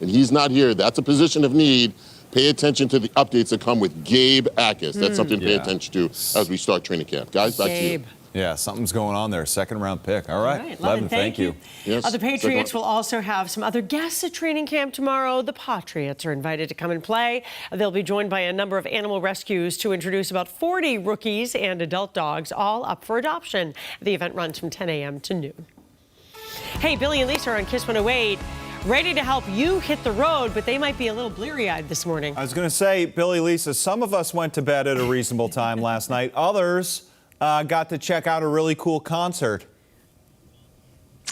and he's not here. That's a position of need. Pay attention to the updates that come with Gabe Akis. That's something to pay attention to as we start training camp. Guys, back to you. Yeah, something's going on there. Second-round pick. All right. Levin, thank you. Yes, the Patriots will also have some other guests at training camp tomorrow. The Patriots are invited to come and play. They'll be joined by a number of animal rescues to introduce about 40 rookies and adult dogs, all up for adoption. The event runs from 10 a.m. to noon. Hey, Billy and Lisa are on Kiss 108. Ready to help you hit the road, but they might be a little bleary-eyed this morning. I was going to say, Billy, Lisa, some of us went to bed at a reasonable time last night. Others got to check out a really cool concert.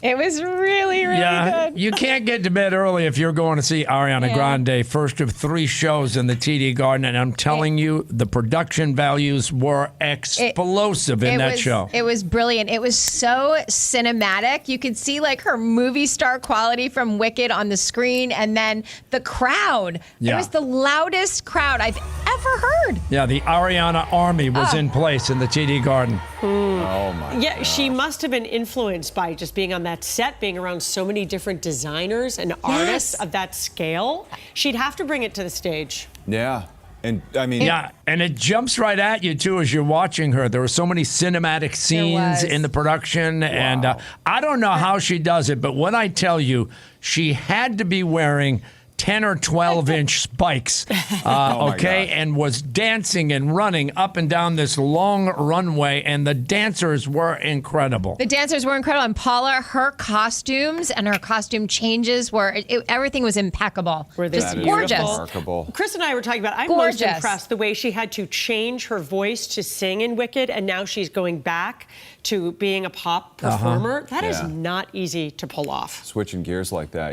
It was really good. You can't get to bed early if you're going to see Ariana Grande, first of 3 shows in the TD Garden, and I'm telling you, the production values were explosive in that show. It was brilliant. It was so cinematic. You could see like her movie star quality from Wicked on the screen, and then the crowd. It was the loudest crowd I've ever heard. Yeah, the Ariana Army was in place in the TD Garden. Oh, my God. She must have been influenced by just being on that set, being around so many different designers and artists of that scale. She'd have to bring it to the stage. Yeah. And I mean, and it jumps right at you too as you're watching her. There were so many cinematic scenes in the production, and I don't know how she does it, but when I tell you, she had to be wearing 10 or 12-inch spikes, and was dancing and running up and down this long runway, and the dancers were incredible. The dancers were incredible, and Paula, her costumes and her costume changes everything was impeccable. Just gorgeous. Remarkable. Chris and I were talking about, I'm most impressed the way she had to change her voice to sing in Wicked, and now she's going back to being a pop performer. That is not easy to pull off. Switching gears like that,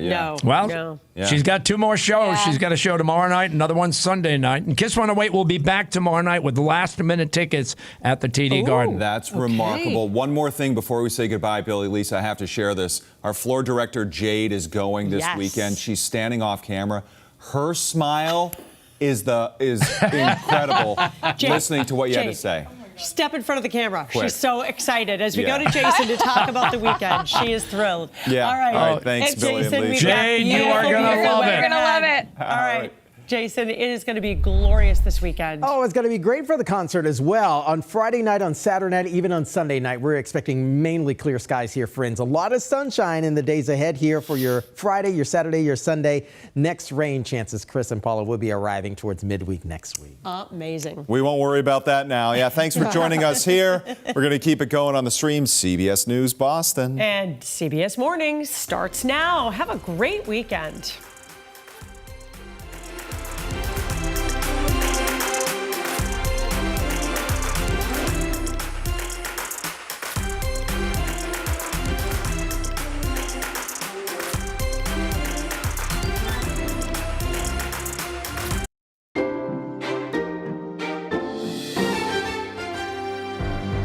She's got 2 more shows. She's got a show tomorrow night, another one Sunday night. And Kiss 108 will be back tomorrow night with last-minute tickets at the TD Garden. That's remarkable. One more thing before we say goodbye, Billy, Lisa, I have to share this. Our floor director, Jade, is going this weekend. She's standing off camera. Her smile is incredible listening to what you had to say. Step in front of the camera. She's so excited. As we go to Jason to talk about the weekend, she is thrilled. All right. Thanks, Billy and Lisa. Jade, you are going to love it. We're going to love it. All right. Jason, it is going to be glorious this weekend. Oh, it's going to be great for the concert as well. On Friday night, on Saturday night, even on Sunday night, we're expecting mainly clear skies here, friends. A lot of sunshine in the days ahead here for your Friday, your Saturday, your Sunday. Next rain chances, Chris and Paula will be arriving towards midweek next week. Amazing. We won't worry about that now. Yeah, thanks for joining us here. We're going to keep it going on the stream. CBS News Boston. And CBS Mornings starts now. Have a great weekend.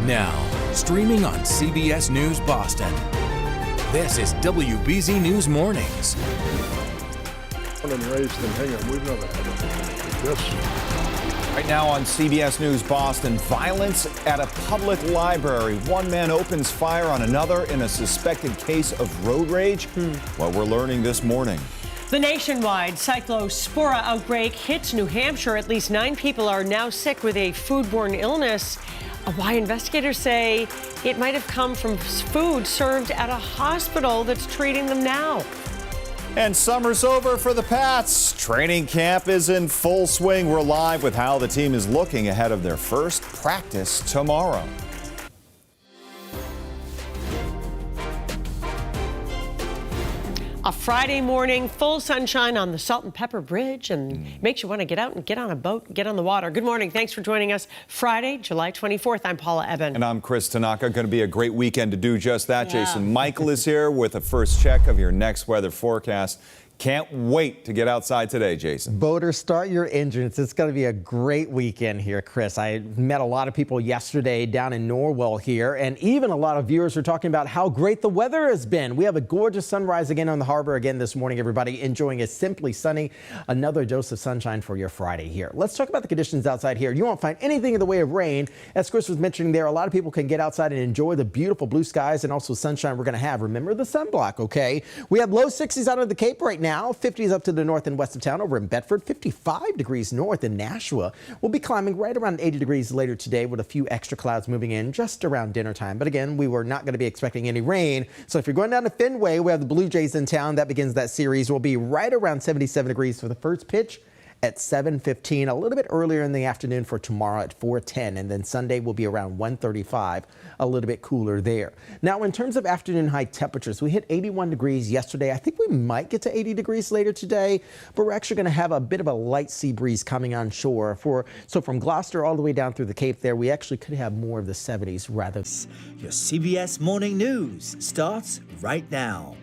Now, streaming on CBS News Boston. This is WBZ News Mornings. Born and raised in Hingham, we've never had anything like this. Right now on CBS News Boston, violence at a public library. One man opens fire on another in a suspected case of road rage. Well, we're learning this morning. The nationwide cyclospora outbreak hits New Hampshire. At least 9 people are now sick with a foodborne illness. Why investigators say it might have come from food served at a hospital that's treating them now. And summer's over for the Pats. Training camp is in full swing. We're live with how the team is looking ahead of their first practice tomorrow. A Friday morning, full sunshine on the Salt and Pepper Bridge, and makes you want to get out and get on a boat, get on the water. Good morning. Thanks for joining us. Friday, July 24th. I'm Paula Eben. And I'm Chris Tanaka. Going to be a great weekend to do just that. Jason Michael is here with a first check of your next weather forecast. Can't wait to get outside today, Jason. Boaters, start your engines. It's going to be a great weekend here, Chris. I met a lot of people yesterday down in Norwell here, and even a lot of viewers are talking about how great the weather has been. We have a gorgeous sunrise again on the harbor again this morning, everybody. Enjoying a simply sunny, another dose of sunshine for your Friday here. Let's talk about the conditions outside here. You won't find anything in the way of rain. As Chris was mentioning there, a lot of people can get outside and enjoy the beautiful blue skies and also sunshine we're going to have. Remember the sunblock, okay? We have low 60s out of the Cape right now. now. 50s up to the north and west of town over in Bedford. 55 degrees north in Nashua. We'll be climbing right around 80 degrees later today with a few extra clouds moving in just around dinner time. But again, we were not going to be expecting any rain. So if you're going down to Fenway, we have the Blue Jays in town. That begins that series. We'll be right around 77 degrees for the first pitch at 7:15, a little bit earlier in the afternoon for tomorrow at 4:10, and then Sunday will be around 1:35, a little bit cooler there. Now, in terms of afternoon high temperatures, we hit 81 degrees yesterday. I think we might get to 80 degrees later today, but we're actually going to have a bit of a light sea breeze coming on shore. So from Gloucester all the way down through the Cape there, we actually could have more of the 70s rather. Your CBS Morning News starts right now.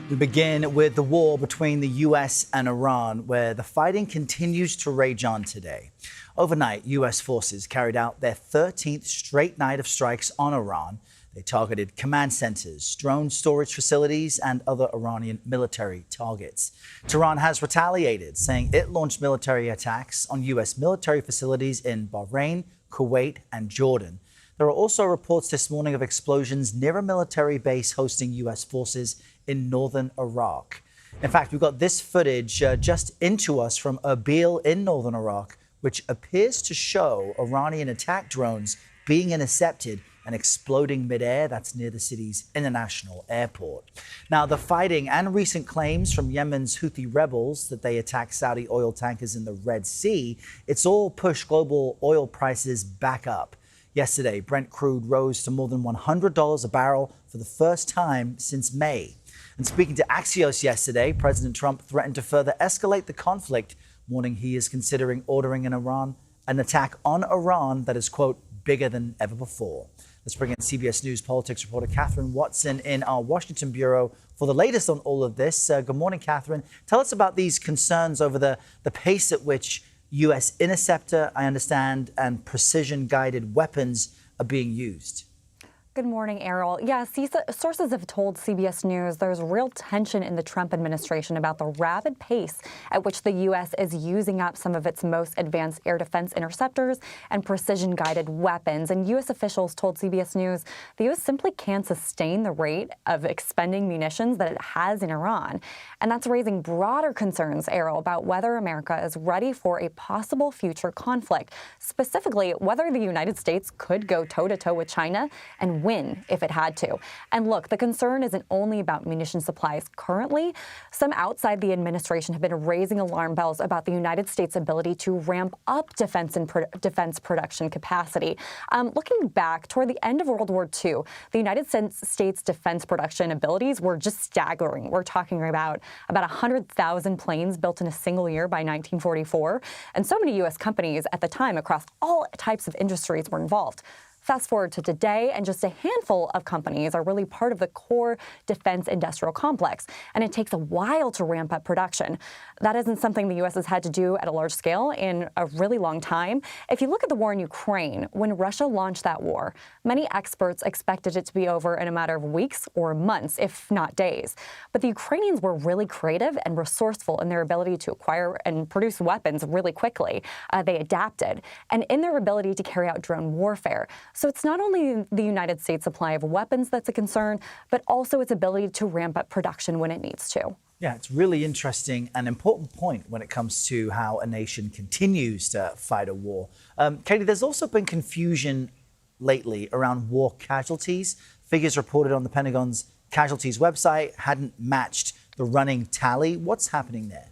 We begin with the war between the U.S. and Iran, where the fighting continues to rage on today. Overnight, U.S. forces carried out their 13th straight night of strikes on Iran. They targeted command centers, drone storage facilities, and other Iranian military targets. Tehran has retaliated, saying it launched military attacks on U.S. military facilities in Bahrain, Kuwait, and Jordan. There are also reports this morning of explosions near a military base hosting U.S. forces in northern Iraq. In fact, we've got this footage just into us from Erbil in northern Iraq, which appears to show Iranian attack drones being intercepted and exploding midair. That's near the city's international airport. Now, the fighting and recent claims from Yemen's Houthi rebels that they attacked Saudi oil tankers in the Red Sea, it's all pushed global oil prices back up. Yesterday, Brent crude rose to more than $100 a barrel for the first time since May. And speaking to Axios yesterday, President Trump threatened to further escalate the conflict, warning he is considering ordering an attack on Iran that is, quote, bigger than ever before. Let's bring in CBS News politics reporter Catherine Watson in our Washington bureau for the latest on all of this. Good morning, Catherine. Tell us about these concerns over the pace at which U.S. interceptor, I understand, and precision-guided weapons are being used. Good morning, Errol. Yeah, sources have told CBS News there's real tension in the Trump administration about the rapid pace at which the U.S. is using up some of its most advanced air defense interceptors and precision-guided weapons. And U.S. officials told CBS News the U.S. simply can't sustain the rate of expending munitions that it has in Iran. And that's raising broader concerns, Errol, about whether America is ready for a possible future conflict, specifically whether the United States could go toe-to-toe with China and win if it had to. And look, the concern isn't only about munition supplies currently. Some outside the administration have been raising alarm bells about the United States' ability to ramp up defense production capacity. Looking back toward the end of World War II, the United States defense production abilities were just staggering. We're talking about 100,000 planes built in a single year by 1944. And so many U.S. companies at the time across all types of industries were involved. Fast forward to today, and just a handful of companies are really part of the core defense industrial complex, and it takes a while to ramp up production. That isn't something the U.S. has had to do at a large scale in a really long time. If you look at the war in Ukraine, when Russia launched that war, many experts expected it to be over in a matter of weeks or months, if not days. But the Ukrainians were really creative and resourceful in their ability to acquire and produce weapons really quickly. They adapted, and in their ability to carry out drone warfare. So it's not only the United States' supply of weapons that's a concern, but also its ability to ramp up production when it needs to. Yeah, it's really interesting and important point when it comes to how a nation continues to fight a war. Katie, there's also been confusion lately around war casualties. Figures reported on the Pentagon's casualties website hadn't matched the running tally. What's happening there?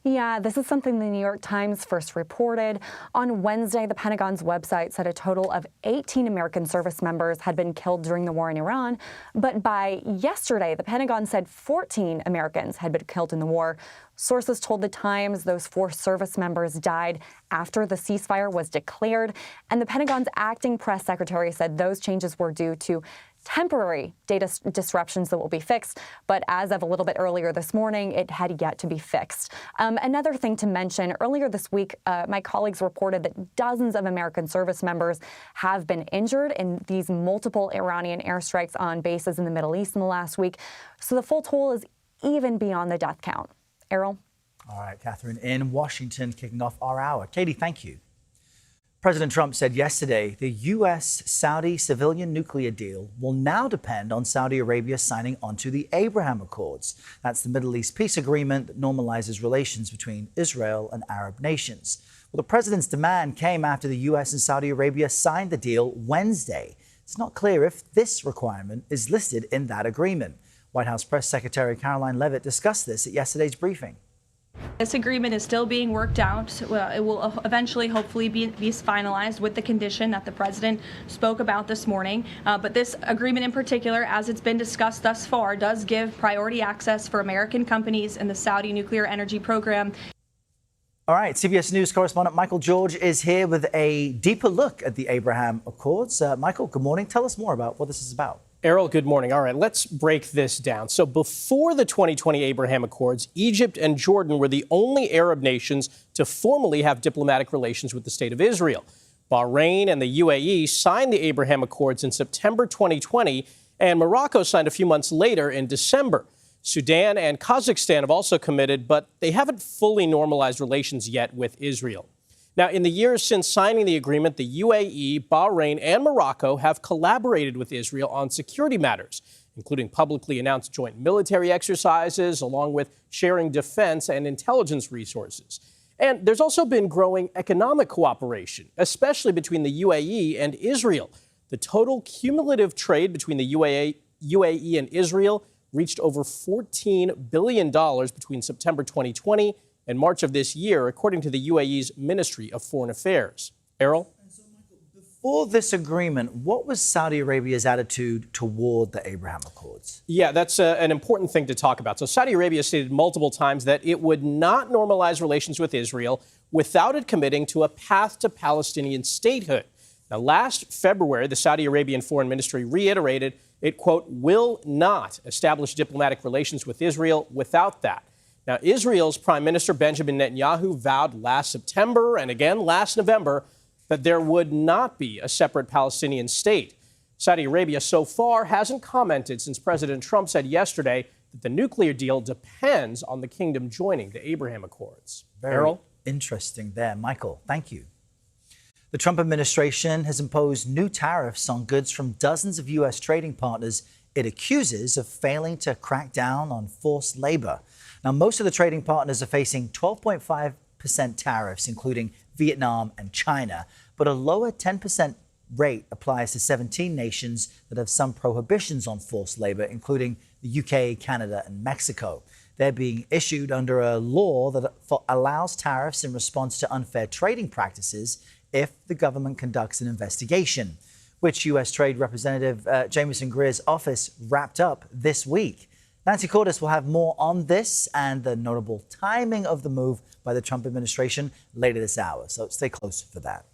Yeah, this is something the New York Times first reported. On Wednesday, the Pentagon's website said a total of 18 American service members had been killed during the war in Iran. But by yesterday, the Pentagon said 14 Americans had been killed in the war. Sources told the Times those 4 service members died after the ceasefire was declared. And the Pentagon's acting press secretary said those changes were due to temporary data disruptions that will be fixed. But as of a little bit earlier this morning, it had yet to be fixed. Another thing to mention, earlier this week, my colleagues reported that dozens of American service members have been injured in these multiple Iranian airstrikes on bases in the Middle East in the last week. So the full toll is even beyond the death count. Errol? All right, Catherine, in Washington, kicking off our hour. Katie, thank you. President Trump said yesterday the U.S.-Saudi civilian nuclear deal will now depend on Saudi Arabia signing onto the Abraham Accords. That's the Middle East peace agreement that normalizes relations between Israel and Arab nations. Well, the president's demand came after the U.S. and Saudi Arabia signed the deal Wednesday. It's not clear if this requirement is listed in that agreement. White House Press Secretary Caroline Leavitt discussed this at yesterday's briefing. This agreement is still being worked out. Well, it will eventually, hopefully, be finalized with the condition that the president spoke about this morning. But this agreement in particular, as it's been discussed thus far, does give priority access for American companies in the Saudi nuclear energy program. All right, CBS News correspondent Michael George is here with a deeper look at the Abraham Accords. Michael, good morning. Tell us more about what this is about. Errol, good morning. All right, let's break this down. So before the 2020 Abraham Accords, Egypt and Jordan were the only Arab nations to formally have diplomatic relations with the state of Israel. Bahrain and the UAE signed the Abraham Accords in September 2020, and Morocco signed a few months later in December. Sudan and Kazakhstan have also committed, but they haven't fully normalized relations yet with Israel. Now, in the years since signing the agreement, the UAE, Bahrain, and Morocco have collaborated with Israel on security matters, including publicly announced joint military exercises, along with sharing defense and intelligence resources. And there's also been growing economic cooperation, especially between the UAE and Israel. The total cumulative trade between the UAE and Israel reached over $14 billion between September 2020 and March of this year, according to the UAE's Ministry of Foreign Affairs. Errol? Before this agreement, what was Saudi Arabia's attitude toward the Abraham Accords? Yeah, that's an important thing to talk about. So Saudi Arabia stated multiple times that it would not normalize relations with Israel without it committing to a path to Palestinian statehood. Now, last February, the Saudi Arabian Foreign Ministry reiterated it, quote, will not establish diplomatic relations with Israel without that. Now, Israel's Prime Minister Benjamin Netanyahu vowed last September and again last November that there would not be a separate Palestinian state. Saudi Arabia so far hasn't commented since President Trump said yesterday that the nuclear deal depends on the kingdom joining the Abraham Accords. Very interesting there. Michael, thank you. The Trump administration has imposed new tariffs on goods from dozens of U.S. trading partners it accuses of failing to crack down on forced labor. Now, most of the trading partners are facing 12.5% tariffs, including Vietnam and China, but a lower 10% rate applies to 17 nations that have some prohibitions on forced labor, including the UK, Canada, and Mexico. They're being issued under a law that allows tariffs in response to unfair trading practices if the government conducts an investigation, which U.S. Trade Representative Jamieson Greer's office wrapped up this week. Nancy Cordes will have more on this and the notable timing of the move by the Trump administration later this hour, so stay close for that.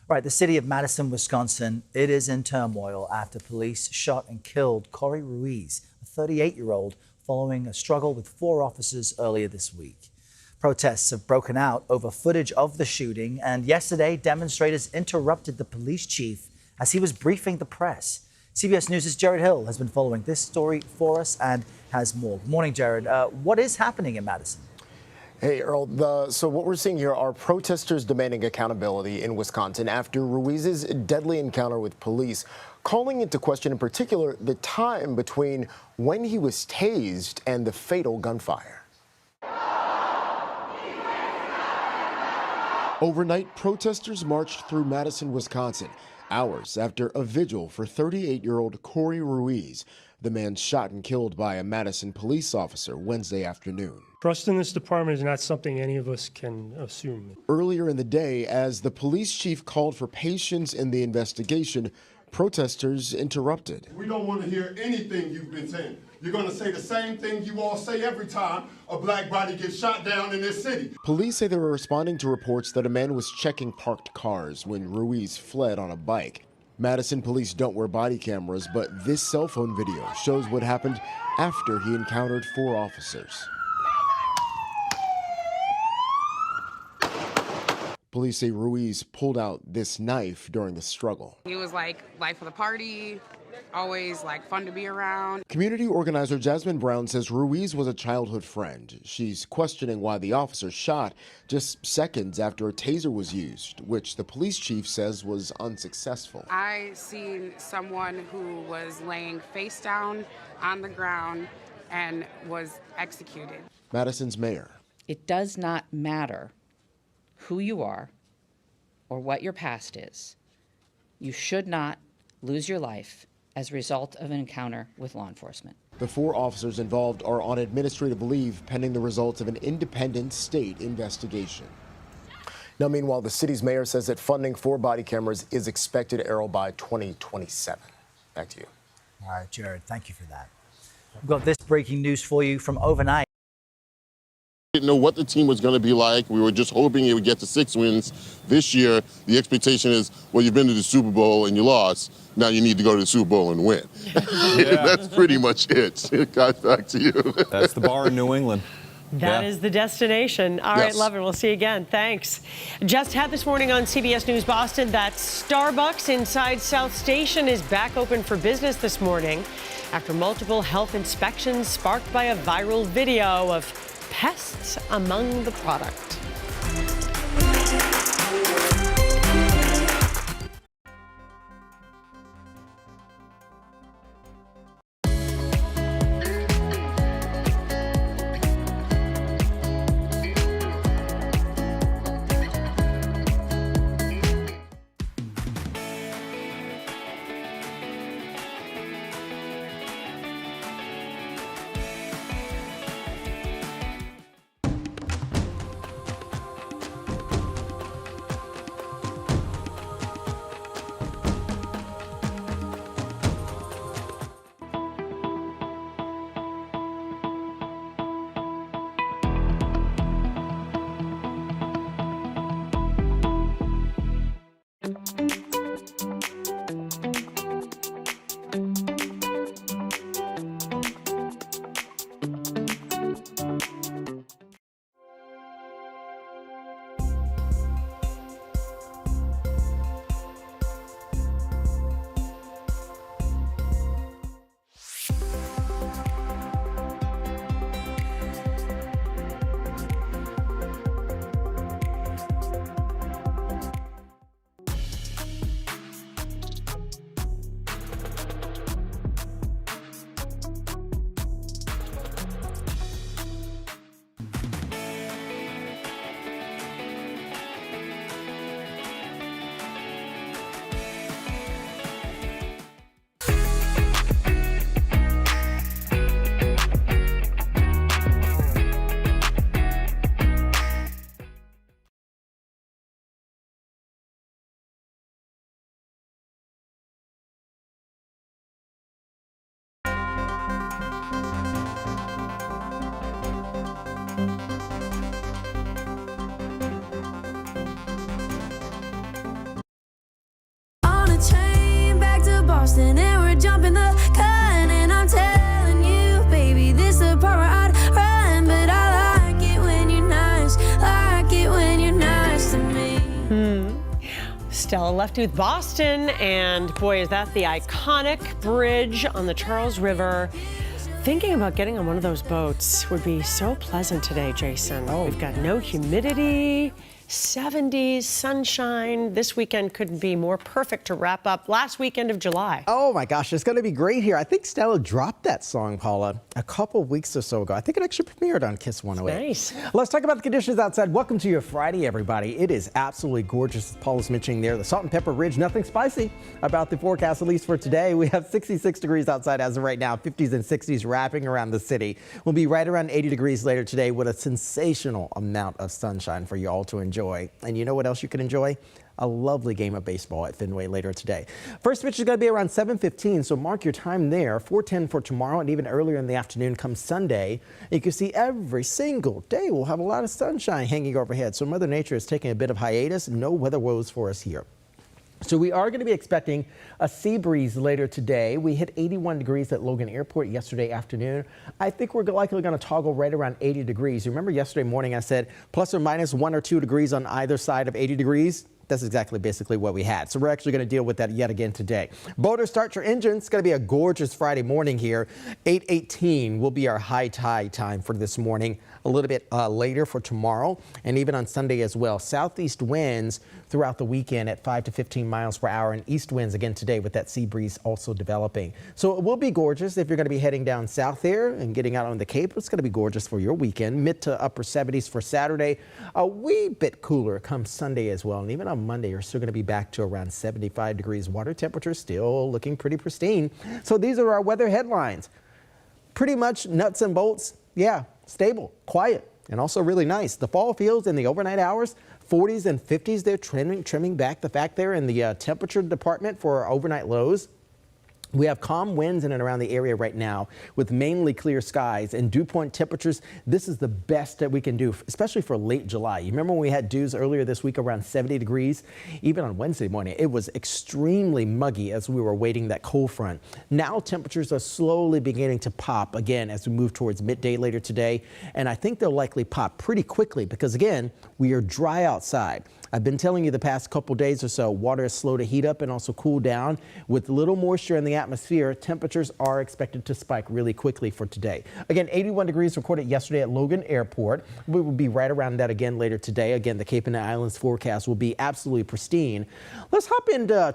All right, the city of Madison, Wisconsin, it is in turmoil after police shot and killed Corey Ruiz, a 38-year-old, following a struggle with 4 officers earlier this week. Protests have broken out over footage of the shooting, and yesterday, demonstrators interrupted the police chief as he was briefing the press. CBS News' Jared Hill has been following this story for us and has more. Good morning, Jared. What is happening in Madison? Hey, Earl. So what we're seeing here are protesters demanding accountability in Wisconsin after Ruiz's deadly encounter with police, calling into question in particular the time between when he was tased and the fatal gunfire. Overnight, protesters marched through Madison, Wisconsin, hours after a vigil for 38-year-old Corey Ruiz, the man shot and killed by a Madison police officer Wednesday afternoon. Trust in this department is not something any of us can assume. Earlier in the day, as the police chief called for patience in the investigation, protesters interrupted. We don't want to hear anything you've been saying. You're going to say the same thing you all say every time a black body gets shot down in this city. Police say they were responding to reports that a man was checking parked cars when Ruiz fled on a bike. Madison police don't wear body cameras, but this cell phone video shows what happened after he encountered 4 officers. Police say Ruiz pulled out this knife during the struggle. He was like, life of the party, always like fun to be around. Community organizer Jasmine Brown says Ruiz was a childhood friend. She's questioning why the officer shot just seconds after a taser was used, which the police chief says was unsuccessful. I seen someone who was laying face down on the ground and was executed. Madison's mayor. It does not matter who you are or what your past is. You should not lose your life as a result of an encounter with law enforcement. The 4 officers involved are on administrative leave pending the results of an independent state investigation. Now, meanwhile, the city's mayor says that funding for body cameras is expected to arrow by 2027. Back to you. All right, Jared, thank you for that. We've got this breaking news for you from overnight. Didn't know what the team was going to be like. We were just hoping it would get to 6 wins. This year, the expectation is, well, you've been to the Super Bowl and you lost. Now you need to go to the Super Bowl and win. That's pretty much it. Guys, back to you. That's the bar in New England. That is the destination. All right, Yes. Lovin, we'll see you again. Thanks. Just had this morning on CBS News Boston that Starbucks inside South Station is back open for business this morning after multiple health inspections sparked by a viral video of pests among the product. Boston and we're jumping the gun, and I'm telling you, baby, this the part where I'd run, but I like it when you're nice, like it when you're nice to me. Stella left with Boston, and boy, is that the iconic bridge on the Charles River. Thinking about getting on one of those boats would be so pleasant today, Jason. We've got no humidity, 70s, sunshine. This weekend couldn't be more perfect to wrap up last weekend of July. Oh my gosh, it's going to be great here. I think Stella dropped that song, Paula, a couple weeks or so ago. I think it actually premiered on Kiss 108. Nice. Let's talk about the conditions outside. Welcome to your Friday, everybody. It is absolutely gorgeous, as Paula's mentioning there. The Salt and Pepper Ridge, nothing spicy about the forecast, at least for today. We have 66 degrees outside as of right now, 50s and 60s wrapping around the city. We'll be right around 80 degrees later today with a sensational amount of sunshine for you all to enjoy. And you know what else you can enjoy? A lovely game of baseball at Fenway later today. First pitch is going to be around 7:15, so mark your time there. 4:10 for tomorrow, and even earlier in the afternoon comes Sunday. You can see every single day we'll have a lot of sunshine hanging overhead. So Mother Nature is taking a bit of hiatus. No weather woes for us here. So we are going to be expecting a sea breeze later today. We hit 81 degrees at Logan Airport yesterday afternoon. I think we're likely going to toggle right around 80 degrees. Remember yesterday morning I said plus or minus 1 or 2 degrees on either side of 80 degrees? That's exactly basically what we had. So we're actually going to deal with that yet again today. Boaters, start your engines. It's going to be a gorgeous Friday morning here. 8:18 will be our high tide time for this morning. A little bit later for tomorrow and even on Sunday as well. Southeast winds throughout the weekend at 5 to 15 miles per hour, and east winds again today with that sea breeze also developing. So it will be gorgeous if you're going to be heading down south there and getting out on the Cape. It's going to be gorgeous for your weekend. Mid to upper 70s for Saturday. A wee bit cooler come Sunday as well. And even on Monday, you're still going to be back to around 75 degrees. Water temperature still looking pretty pristine. So these are our weather headlines. Pretty much nuts and bolts. Yeah, stable, quiet, and also really nice. The fall feels in the overnight hours, 40s and 50s. They're trimming back the fact there in the temperature department for our overnight lows. We have calm winds in and around the area right now with mainly clear skies and dew point temperatures. This is the best that we can do, especially for late July. You remember when we had dews earlier this week around 70 degrees? Even on Wednesday morning, it was extremely muggy as we were awaiting that cold front. Now temperatures are slowly beginning to pop again as we move towards midday later today. And I think they'll likely pop pretty quickly because, again, we are dry outside. I've been telling you the past couple days or so, water is slow to heat up and also cool down. With little moisture in the atmosphere, temperatures are expected to spike really quickly for today. Again, 81 degrees recorded yesterday at Logan Airport. We will be right around that again later today. Again, the Cape and Islands forecast will be absolutely pristine. Let's hop into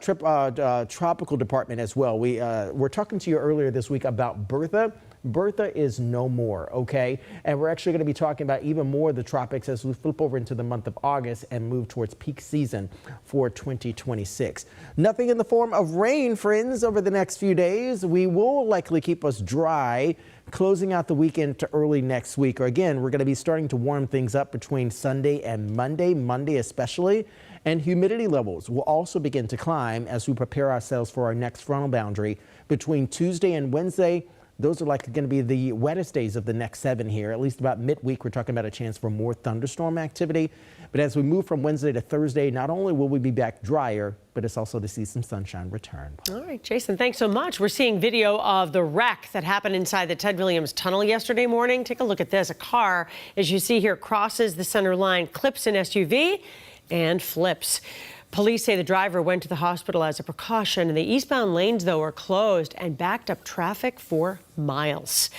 tropical department as well. We're talking to you earlier this week about Bertha. Bertha is no more, okay? And we're actually going to be talking about even more of the tropics as we flip over into the month of August and move towards peak season for 2026. Nothing in the form of rain, friends, over the next few days. We will likely keep us dry, closing out the weekend to early next week. Or again, we're going to be starting to warm things up between Sunday and Monday especially. And humidity levels will also begin to climb as we prepare ourselves for our next frontal boundary between Tuesday and Wednesday. Those are likely going to be the wettest days of the next 7 here. At least about midweek, we're talking about a chance for more thunderstorm activity. But as we move from Wednesday to Thursday, not only will we be back drier, but it's also to see some sunshine return. All right, Jason, thanks so much. We're seeing video of the wreck that happened inside the Ted Williams Tunnel yesterday morning. Take a look at this. A car, as you see here, crosses the center line, clips an SUV, and flips. Police say the driver went to the hospital as a precaution, and the eastbound lanes, though, are closed and backed up traffic for miles.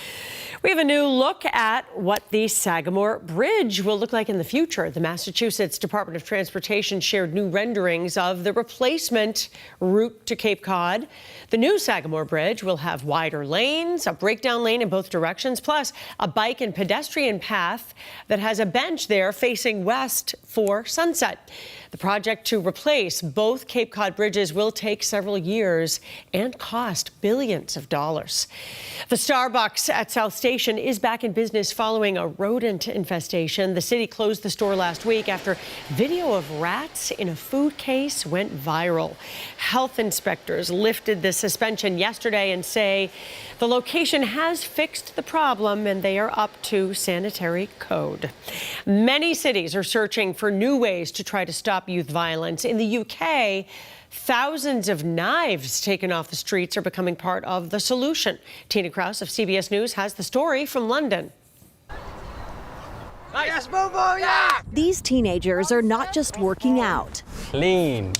We have a new look at what the Sagamore Bridge will look like in the future. The Massachusetts Department of Transportation shared new renderings of the replacement route to Cape Cod. The new Sagamore Bridge will have wider lanes, a breakdown lane in both directions, plus a bike and pedestrian path that has a bench there facing west for Sunset. The project to replace both Cape Cod bridges will take several years and cost billions of dollars. The Starbucks at South Station is back in business following a rodent infestation. The city closed the store last week after video of rats in a food case went viral. Health inspectors lifted the suspension yesterday and say the location has fixed the problem and they are up to sanitary code. Many cities are searching for new ways to try to stop youth violence. In the UK, thousands of knives taken off the streets are becoming part of the solution. Tina Kraus of CBS News has the story from London. Yes, yeah! These teenagers are not just working out. Lean.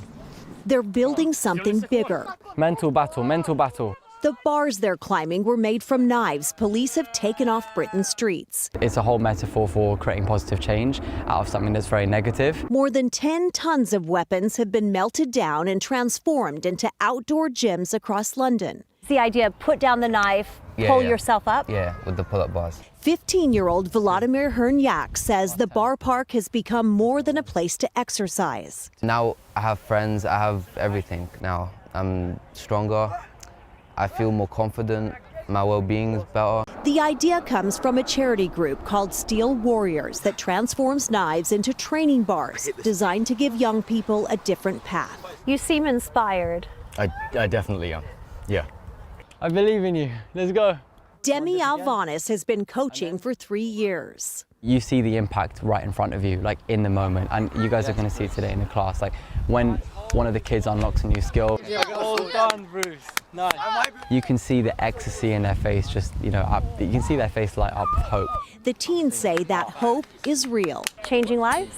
They're building something bigger. Mental battle, mental battle. The bars they're climbing were made from knives police have taken off Britain's streets. It's a whole metaphor for creating positive change out of something that's very negative. More than 10 tons of weapons have been melted down and transformed into outdoor gyms across London. The idea of put down the knife, pull yourself up? Yeah, with the pull-up bars. 15-year-old Vladimir Hernyak says the bar park has become more than a place to exercise. Now I have friends, I have everything now. I'm stronger. I feel more confident, my well-being is better. The idea comes from a charity group called Steel Warriors that transforms knives into training bars designed to give young people a different path. You seem inspired. I definitely am, yeah. I believe in you, let's go. Demi Alvanis has been coaching for 3 years. You see the impact right in front of you, like in the moment, and you guys are going to see it today in the class, like when one of the kids unlocks a new skill. Well done, Bruce. Nice. You can see the ecstasy in their face, just, you know, you can see their face light up with hope. The teens say that hope is real. Changing lives?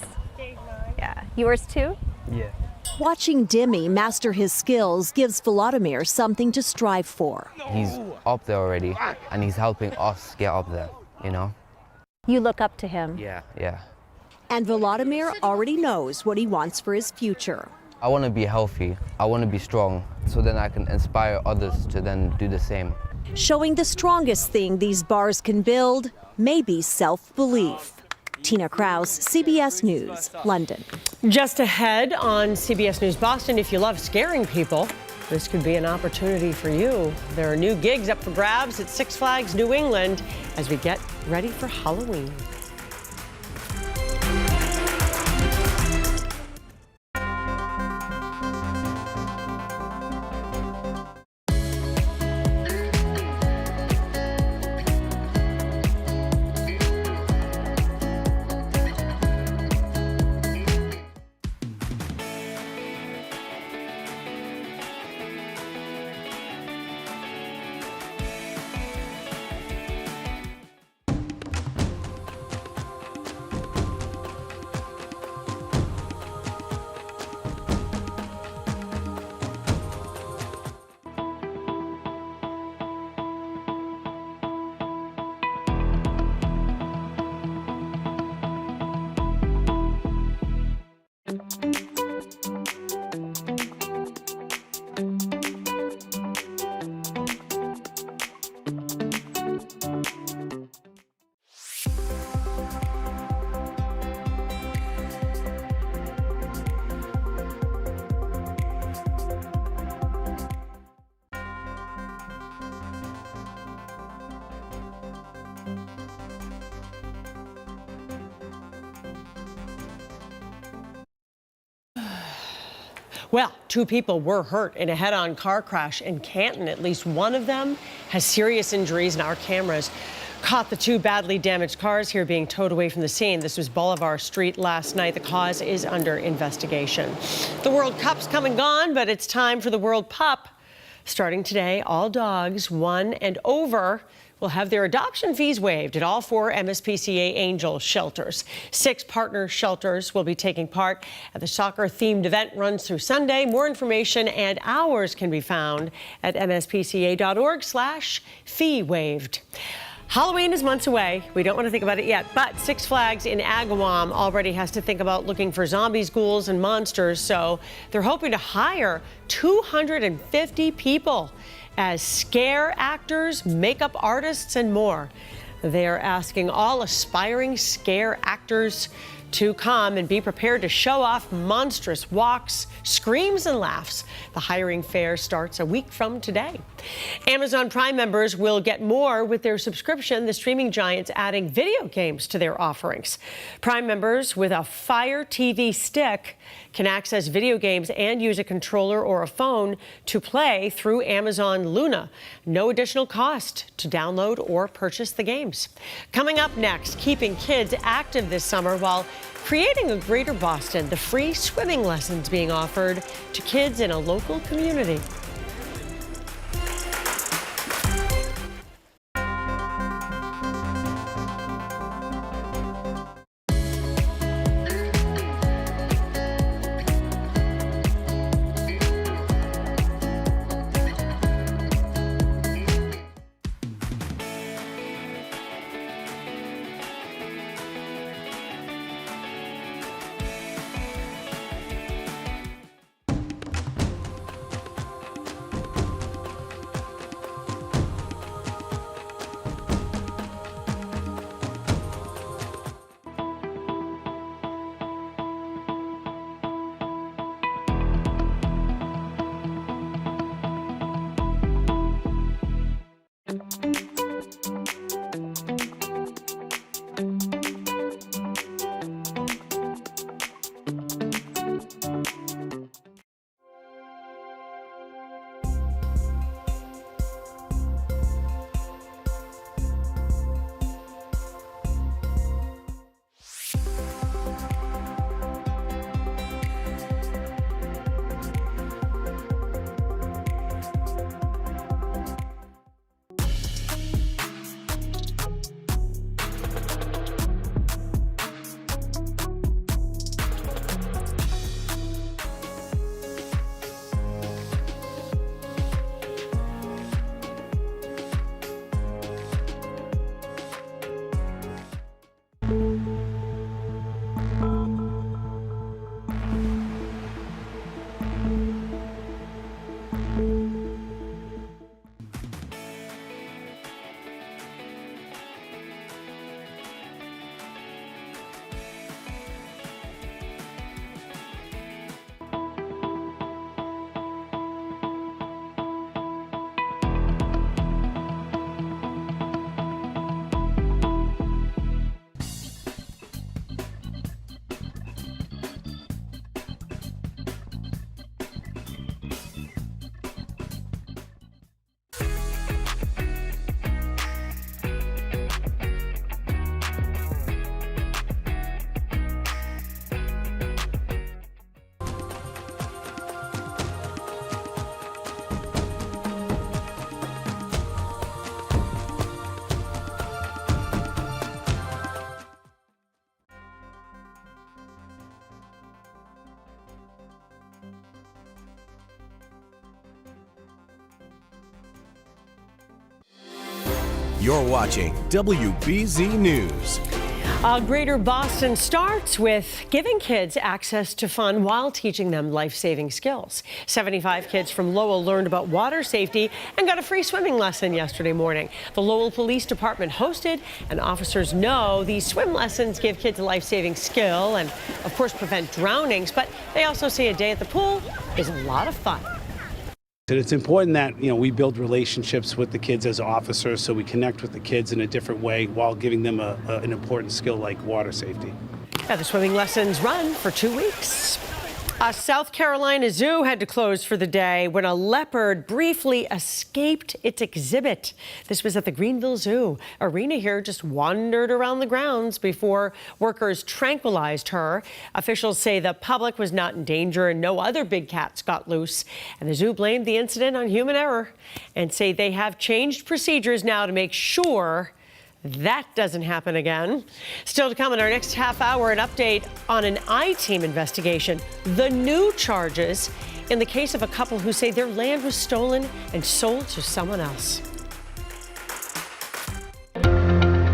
Yeah. Yours too? Yeah. Watching Demi master his skills gives Volodymyr something to strive for. He's up there already, and he's helping us get up there, you know? You look up to him. Yeah. And Volodymyr already knows what he wants for his future. I want to be healthy. I want to be strong, so then I can inspire others to then do the same. Showing the strongest thing these bars can build may be self-belief. Tina Kraus, CBS News, London. Just ahead on CBS News Boston, if you love scaring people, this could be an opportunity for you. There are new gigs up for grabs at Six Flags New England as we get ready for Halloween. Well, 2 people were hurt in a head-on car crash in Canton. At least one of them has serious injuries, and our cameras caught the 2 badly damaged cars here being towed away from the scene. This was Bolivar Street last night. The cause is under investigation. The World Cup's come and gone, but it's time for the World Pup. Starting today, all dogs 1 and over will have their adoption fees waived at all 4 MSPCA Angel shelters. 6 partner shelters will be taking part at the soccer-themed event. Runs through Sunday. More information and hours can be found at mspca.org/fee waived. Halloween is months away. We don't want to think about it yet, but Six Flags in Agawam already has to think about looking for zombies, ghouls, and monsters, so they're hoping to hire 250 people as scare actors, makeup artists, and more. They are asking all aspiring scare actors to come and be prepared to show off monstrous walks, screams, and laughs. The hiring fair starts a week from today. Amazon Prime members will get more with their subscription. The streaming giant's adding video games to their offerings. Prime members with a Fire TV stick can access video games and use a controller or a phone to play through Amazon Luna. No additional cost to download or purchase the games. Coming up next, keeping kids active this summer while creating a greater Boston, the free swimming lessons being offered to kids in a local community. You're watching WBZ News. Greater Boston starts with giving kids access to fun while teaching them life-saving skills. 75 kids from Lowell learned about water safety and got a free swimming lesson yesterday morning. The Lowell Police Department hosted, and officers know these swim lessons give kids a life-saving skill and, of course, prevent drownings. But they also say a day at the pool is a lot of fun. It's important that, we build relationships with the kids as officers, so we connect with the kids in a different way while giving them an important skill like water safety. The swimming lessons run for 2 weeks. A South Carolina zoo had to close for the day when a leopard briefly escaped its exhibit. This was at the Greenville Zoo. Arena here just wandered around the grounds before workers tranquilized her. Officials say the public was not in danger and no other big cats got loose. And the zoo blamed the incident on human error and say they have changed procedures now to make sure that doesn't happen again. Still to come in our next half hour, an update on an I-Team investigation. The new charges in the case of a couple who say their land was stolen and sold to someone else.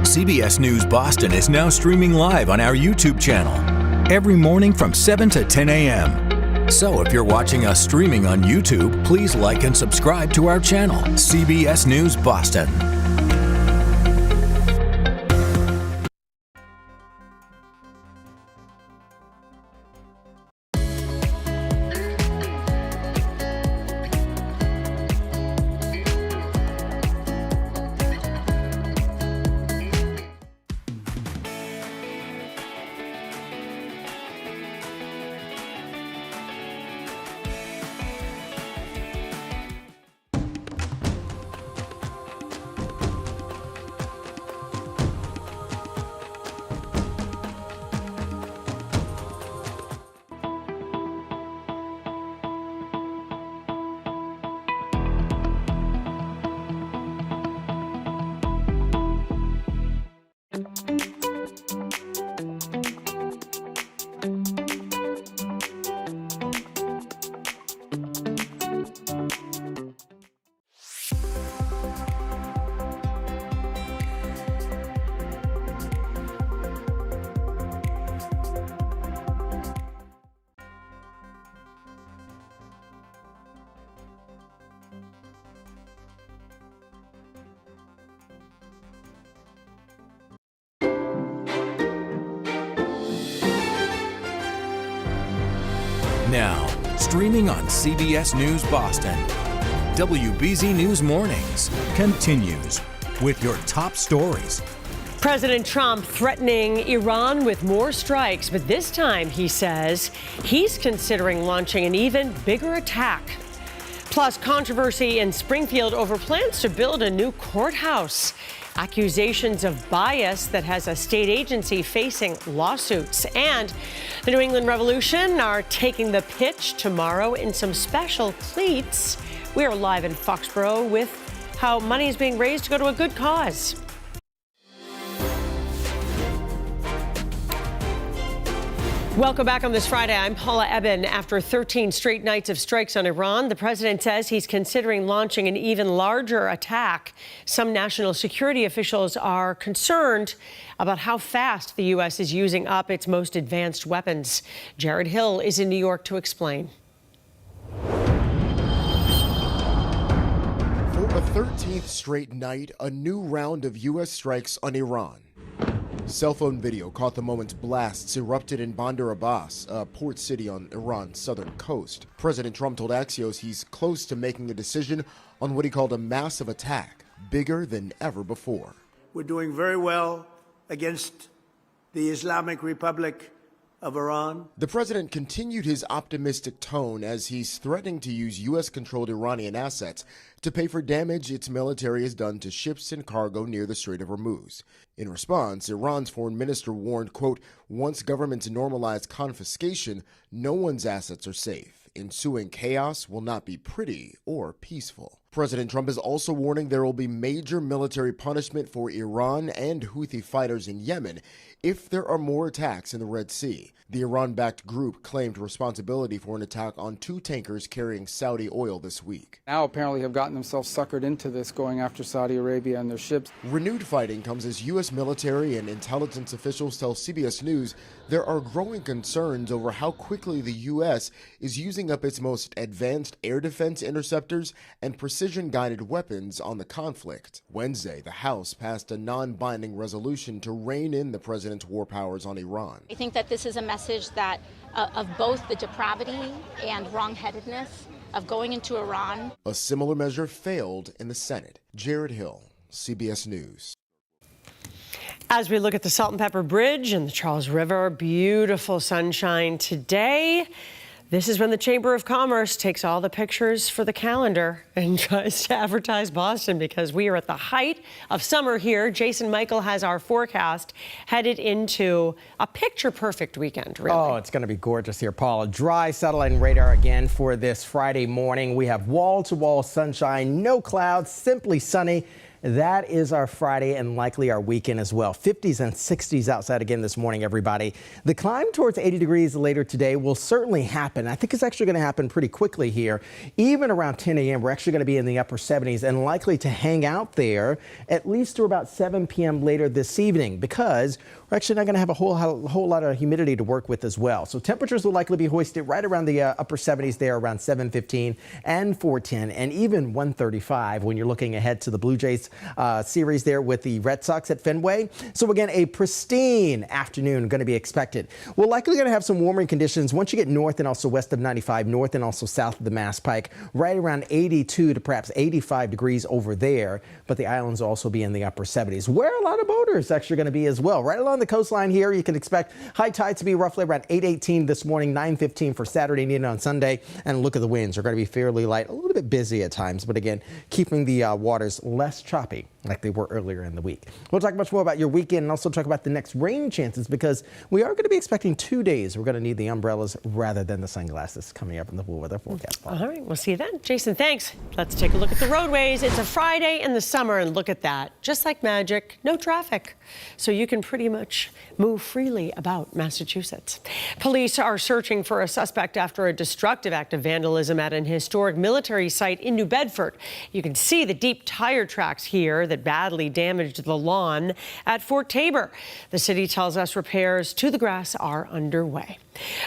CBS News Boston is now streaming live on our YouTube channel every morning from 7 to 10 a.m. So if you're watching us streaming on YouTube, please like and subscribe to our channel, CBS News Boston. Now, streaming on CBS News Boston, WBZ News Mornings continues with your top stories. President Trump threatening Iran with more strikes, but this time he says he's considering launching an even bigger attack. Plus, controversy in Springfield over plans to build a new courthouse. Accusations of bias that has a state agency facing lawsuits. And the New England Revolution are taking the pitch tomorrow in some special cleats. We are live in Foxborough with how money is being raised to go to a good cause. Welcome back on this Friday. I'm Paula Eben. After 13 straight nights of strikes on Iran, the president says he's considering launching an even larger attack. Some national security officials are concerned about how fast the U.S. is using up its most advanced weapons. Jared Hill is in New York to explain. For a 13th straight night, a new round of U.S. strikes on Iran. Cell phone video caught the moment blasts erupted in Bandar Abbas, a port city on Iran's southern coast. President Trump told Axios he's close to making a decision on what he called a massive attack, bigger than ever before. We're doing very well against the Islamic Republic of Iran. The president continued his optimistic tone as he's threatening to use U.S.-controlled Iranian assets to pay for damage its military has done to ships and cargo near the Strait of Hormuz. In response, Iran's foreign minister warned, quote, once governments normalize confiscation, no one's assets are safe. Ensuing chaos will not be pretty or peaceful. President Trump is also warning there will be major military punishment for Iran and Houthi fighters in Yemen if there are more attacks in the Red Sea. The Iran-backed group claimed responsibility for an attack on 2 tankers carrying Saudi oil this week. Now apparently have gotten themselves suckered into this, going after Saudi Arabia and their ships. Renewed fighting comes as U.S. military and intelligence officials tell CBS News there are growing concerns over how quickly the U.S. is using up its most advanced air defense interceptors and precision-guided weapons on the conflict. Wednesday, the House passed a non-binding resolution to rein in the president's war powers on Iran. I think that this is a message that of both the depravity and wrongheadedness of going into Iran. A similar measure failed in the Senate. Jared Hill, CBS News. As we look at the Salt and Pepper Bridge and the Charles River, beautiful sunshine today. This is when the Chamber of Commerce takes all the pictures for the calendar and tries to advertise Boston because we are at the height of summer here. Jason Michael has our forecast headed into a picture-perfect weekend, really. Oh, it's going to be gorgeous here, Paula. Dry satellite and radar again for this Friday morning. We have wall-to-wall sunshine, no clouds, simply sunny. That is our Friday and likely our weekend as well. 50s and 60s outside again this morning, everybody. The climb towards 80 degrees later today will certainly happen. I think it's actually going to happen pretty quickly here. Even around 10 a.m., we're actually going to be in the upper 70s and likely to hang out there at least to about 7 p.m. later this evening because we're actually not going to have a whole lot of humidity to work with as well. So temperatures will likely be hoisted right around the upper 70s there around 7:15 and 4:10 and even 1:35 when you're looking ahead to the Blue Jays series there with the Red Sox at Fenway. So again, a pristine afternoon going to be expected. We're likely going to have some warming conditions once you get north and also west of 95, north and also south of the Mass Pike, right around 82 to perhaps 85 degrees over there. But the islands will also be in the upper 70s, where a lot of boaters actually going to be as well. Right along the coastline here, you can expect high tides to be roughly around 8:18 this morning, 9:15 for Saturday and on Sunday. And look at the winds. They're going to be fairly light, a little bit busy at times, but again, keeping the waters less choppy like they were earlier in the week. We'll talk much more about your weekend and also talk about the next rain chances because we are going to be expecting 2 days. We're going to need the umbrellas rather than the sunglasses coming up in the weather forecast. All right, we'll see you then. Jason, thanks. Let's take a look at the roadways. It's a Friday in the summer and look at that. Just like magic, no traffic. So you can pretty much move freely about Massachusetts. Police are searching for a suspect after a destructive act of vandalism at an historic military site in New Bedford. You can see the deep tire tracks here that badly damaged the lawn at Fort Tabor. The city tells us repairs to the grass are underway.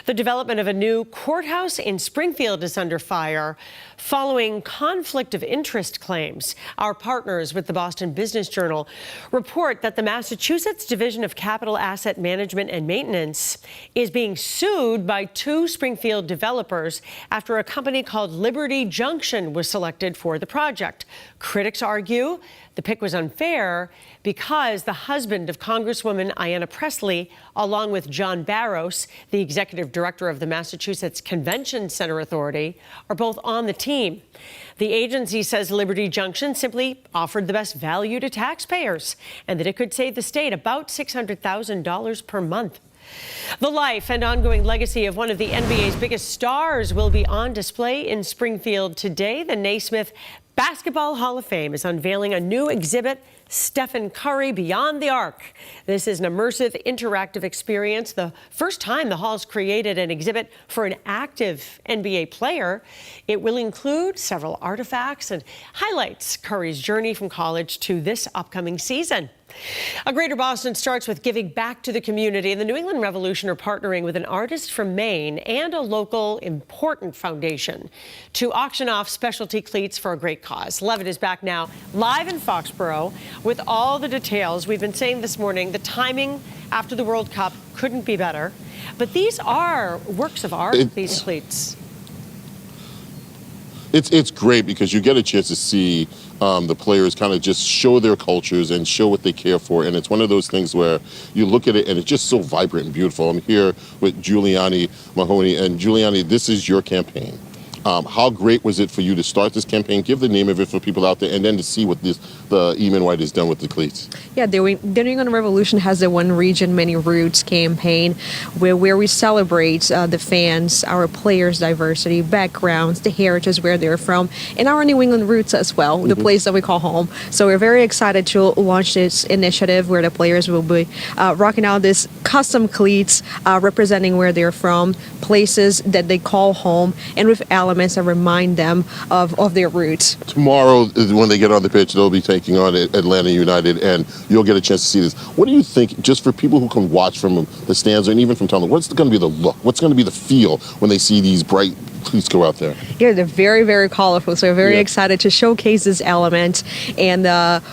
The development of a new courthouse in Springfield is under fire following conflict of interest claims. Our partners with the Boston Business Journal report that the Massachusetts Division of Capital Asset Management and Maintenance is being sued by 2 Springfield developers after a company called Liberty Junction was selected for the project. Critics argue the pick was unfair because the husband of Congresswoman Ayanna Pressley, along with John Barros, the executive director of the Massachusetts Convention Center Authority, are both on the team. The agency says Liberty Junction simply offered the best value to taxpayers and that it could save the state about $600,000 per month. The life and ongoing legacy of one of the NBA's biggest stars will be on display in Springfield today. The Naismith Basketball Hall of Fame is unveiling a new exhibit, Stephen Curry Beyond the Arc. This is an immersive, interactive experience, the first time the Hall's created an exhibit for an active NBA player. It will include several artifacts and highlights Curry's journey from college to this upcoming season. A Greater Boston starts with giving back to the community, and the New England Revolution are partnering with an artist from Maine and a local important foundation to auction off specialty cleats for a great cause. Levitt is back now live in Foxborough with all the details. We've been saying this morning the timing after the World Cup couldn't be better, but these are works of art, these cleats. It's great because you get a chance to see the players kind of just show their cultures and show what they care for. And it's one of those things where you look at it and it's just so vibrant and beautiful. I'm here with Giuliani Mahoney. And Giuliani, this is your campaign. How great was it for you to start this campaign, give the name of it for people out there, and then to see what the Eamon White has done with the cleats? Yeah, the New England Revolution has the One Region, Many Roots campaign where we celebrate the fans, our players' diversity, backgrounds, the heritage where they're from, and our New England roots as well, the place that we call home. So we're very excited to launch this initiative where the players will be rocking out these custom cleats representing where they're from, places that they call home, and with elements that remind them of their roots. Tomorrow, when they get on the pitch, they'll be taking on Atlanta United, and you'll get a chance to see this. What do you think, just for people who can watch from the stands and even from town, what's going to be the look? What's going to be the feel when they see these bright cleats go out there? Yeah, they're very, very colorful. So we're very excited to showcase this element. And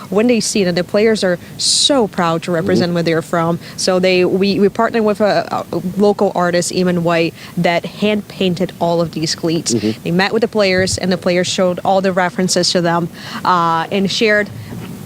when they see it, the players are so proud to represent where they're from. So we partnered with a local artist, Eamon White, that hand painted all of these cleats. They met with the players, and the players showed all the references to them and shared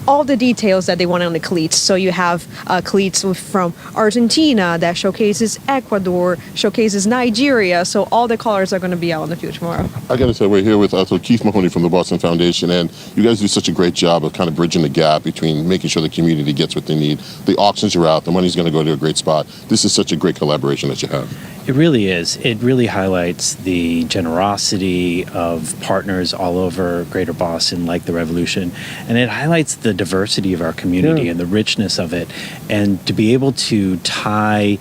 all the details that they want on the cleats. So you have cleats from Argentina that showcases Ecuador, showcases Nigeria. So all the colors are going to be out on the field tomorrow. I got to say, we're here with Keith Mahoney from the Boston Foundation, and you guys do such a great job of kind of bridging the gap between making sure the community gets what they need. The auctions are out. The money's going to go to a great spot. This is such a great collaboration that you have. It really is. It really highlights the generosity of partners all over Greater Boston, like the Revolution, and it highlights the diversity of our community and the richness of it. And to be able to tie,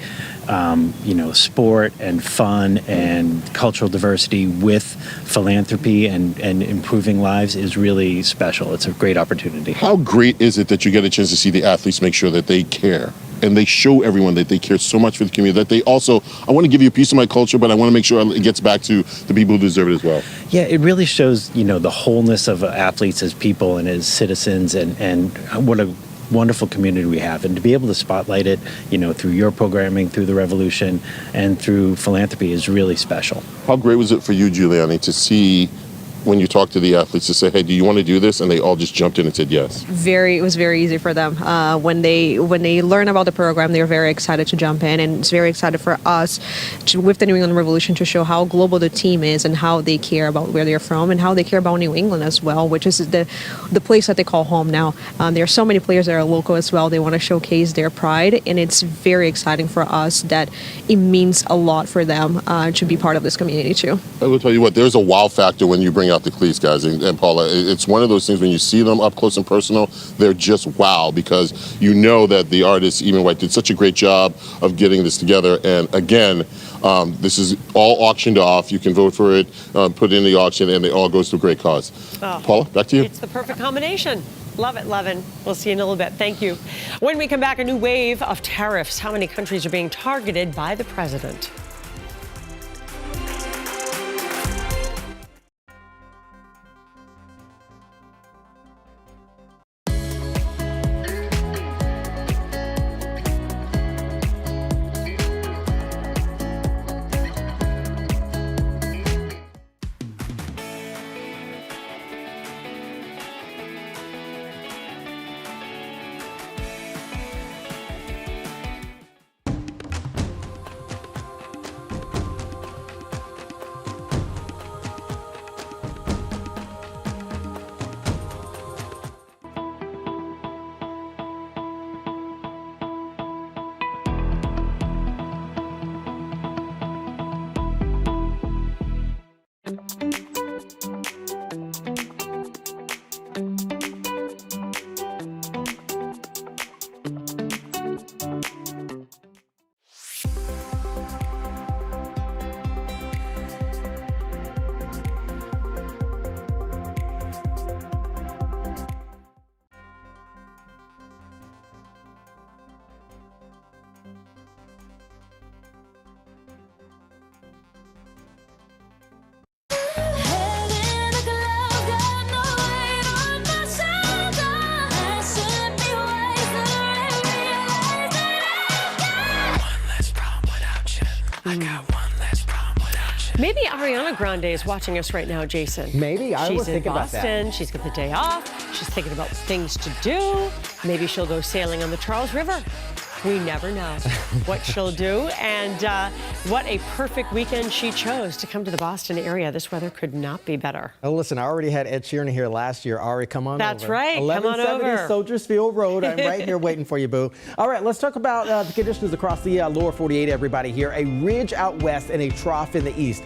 sport and fun and cultural diversity with philanthropy and improving lives is really special. It's a great opportunity. How great is it that you get a chance to see the athletes make sure that they care? And they show everyone that they care so much for the community, that they also, I want to give you a piece of my culture, but I want to make sure it gets back to the people who deserve it as well. Yeah, it really shows, the wholeness of athletes as people and as citizens, and what a wonderful community we have. And to be able to spotlight it, through your programming, through the Revolution, and through philanthropy is really special. How great was it for you, Giuliani, to see when you talk to the athletes to say, hey, do you want to do this? And they all just jumped in and said yes. It was very easy for them. When they learn about the program, they're very excited to jump in, and it's very excited for us with the New England Revolution to show how global the team is and how they care about where they're from and how they care about New England as well, which is the place that they call home now. There are so many players that are local as well. They want to showcase their pride, and it's very exciting for us that it means a lot for them to be part of this community too. I will tell you what, there's a wow factor when you bring out the cleats, guys, and Paula, it's one of those things when you see them up close and personal, they're just wow, because you know that the artist Eamon White did such a great job of getting this together. And again, this is all auctioned off. You can vote for it, put it in the auction, and it all goes to a great cause. Paula, back to you. It's the perfect combination. Love it, Levin. We'll see you in a little bit. Thank you. When we come back, a new wave of tariffs. How many countries are being targeted by the president? Maybe Ariana Grande is watching us right now, Jason. Maybe. I was thinking about that. She's in Boston. She's got the day off. She's thinking about things to do. Maybe she'll go sailing on the Charles River. We never know what she'll do, and what a perfect weekend she chose to come to the Boston area. This weather could not be better. Oh, listen, I already had Ed Sheeran here last year. Ari, come on That's over. right. Come on 1170 over. Soldiers Field Road. I'm right here waiting for you, boo. All right, let's talk about the conditions across the lower 48, everybody here. A ridge out west and a trough in the east.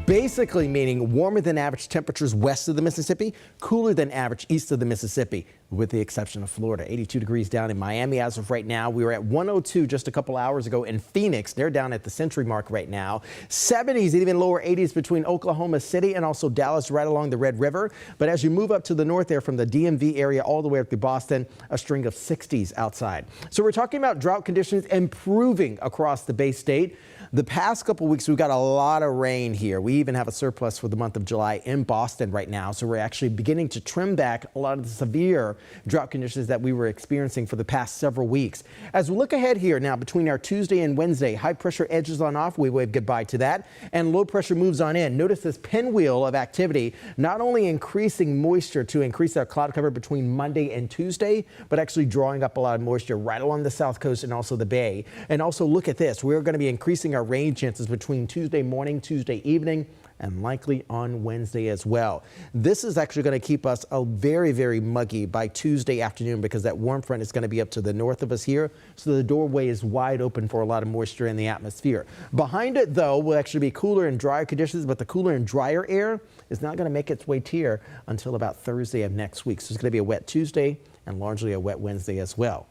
Basically meaning warmer than average temperatures west of the Mississippi, cooler than average east of the Mississippi, with the exception of Florida. 82 degrees down in Miami as of right now. We were at 102 just a couple hours ago in Phoenix. They're down at the century mark right now. 70s and even lower 80s between Oklahoma City and also Dallas, right along the Red River. But as you move up to the north there from the DMV area all the way up to Boston, a string of 60s outside. So we're talking about drought conditions improving across the Bay State. The past couple weeks, we've got a lot of rain here. We even have a surplus for the month of July in Boston right now. So we're actually beginning to trim back a lot of the severe drought conditions that we were experiencing for the past several weeks. As we look ahead here now between our Tuesday and Wednesday, high pressure edges on off. We wave goodbye to that, and low pressure moves on in. Notice this pinwheel of activity, not only increasing moisture to increase our cloud cover between Monday and Tuesday, but actually drawing up a lot of moisture right along the south coast and also the Bay. And also look at this. We're going to be increasing our rain chances between Tuesday morning, Tuesday evening, and likely on Wednesday as well. This is actually going to keep us very, very muggy by Tuesday afternoon because that warm front is going to be up to the north of us here. So the doorway is wide open for a lot of moisture in the atmosphere. Behind it, though, will actually be cooler and drier conditions, but the cooler and drier air is not going to make its way here until about Thursday of next week. So it's going to be a wet Tuesday and largely a wet Wednesday as well.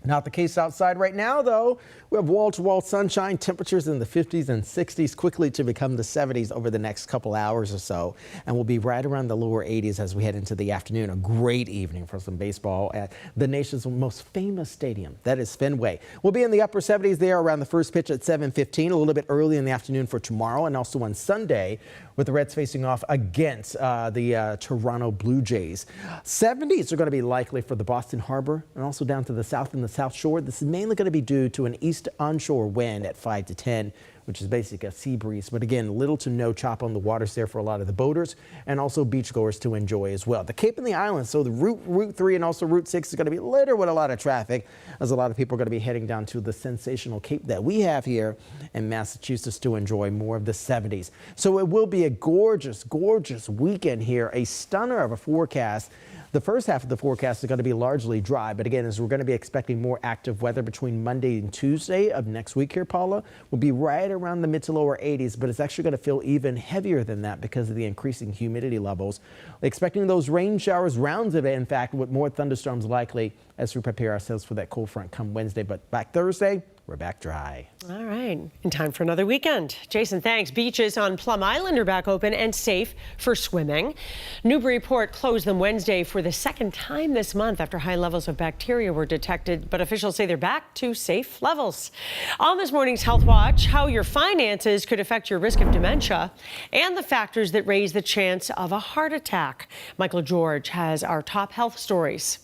Not the case outside right now, though. We have wall-to-wall sunshine, temperatures in the 50s and 60s, quickly to become the 70s over the next couple hours or so. And we'll be right around the lower 80s as we head into the afternoon. A great evening for some baseball at the nation's most famous stadium, that is Fenway. We'll be in the upper 70s there around the first pitch at 7:15, a little bit early in the afternoon for tomorrow, and also on Sunday with the Reds facing off against the Toronto Blue Jays. 70s are going to be likely for the Boston Harbor and also down to the south and the South Shore. This is mainly going to be due to an east onshore wind at 5 to 10, which is basically a sea breeze. But again, little to no chop on the waters there for a lot of the boaters and also beachgoers to enjoy as well. The Cape and the Islands, so the Route 3 and also Route 6 is going to be littered with a lot of traffic, as a lot of people are going to be heading down to the sensational Cape that we have here in Massachusetts to enjoy more of the 70s. So it will be a gorgeous, gorgeous weekend here, a stunner of a forecast. The first half of the forecast is going to be largely dry, but again, as we're going to be expecting more active weather between Monday and Tuesday of next week here, Paula, will be right around the mid to lower 80s, but it's actually going to feel even heavier than that because of the increasing humidity levels. Expecting those rain showers, rounds of it, in fact, with more thunderstorms likely as we prepare ourselves for that cold front come Wednesday, but back Thursday, we're back dry. All right, in time for another weekend. Jason, thanks. Beaches on Plum Island are back open and safe for swimming. Newburyport closed them Wednesday for the second time this month after high levels of bacteria were detected, but officials say they're back to safe levels. On this morning's Health Watch, how your finances could affect your risk of dementia and the factors that raise the chance of a heart attack. Michael George has our top health stories.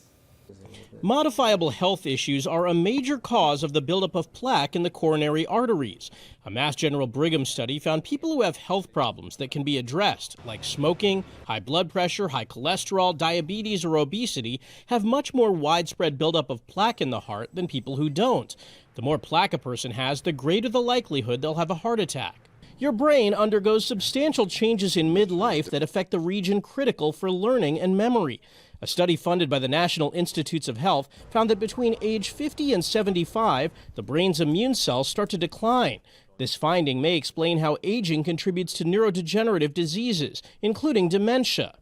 Modifiable health issues are a major cause of the buildup of plaque in the coronary arteries. A Mass General Brigham study found people who have health problems that can be addressed, like smoking, high blood pressure, high cholesterol, diabetes, or obesity, have much more widespread buildup of plaque in the heart than people who don't. The more plaque a person has, the greater the likelihood they'll have a heart attack. Your brain undergoes substantial changes in midlife that affect the region critical for learning and memory. A study funded by the National Institutes of Health found that between age 50 and 75, the brain's immune cells start to decline. This finding may explain how aging contributes to neurodegenerative diseases, including dementia.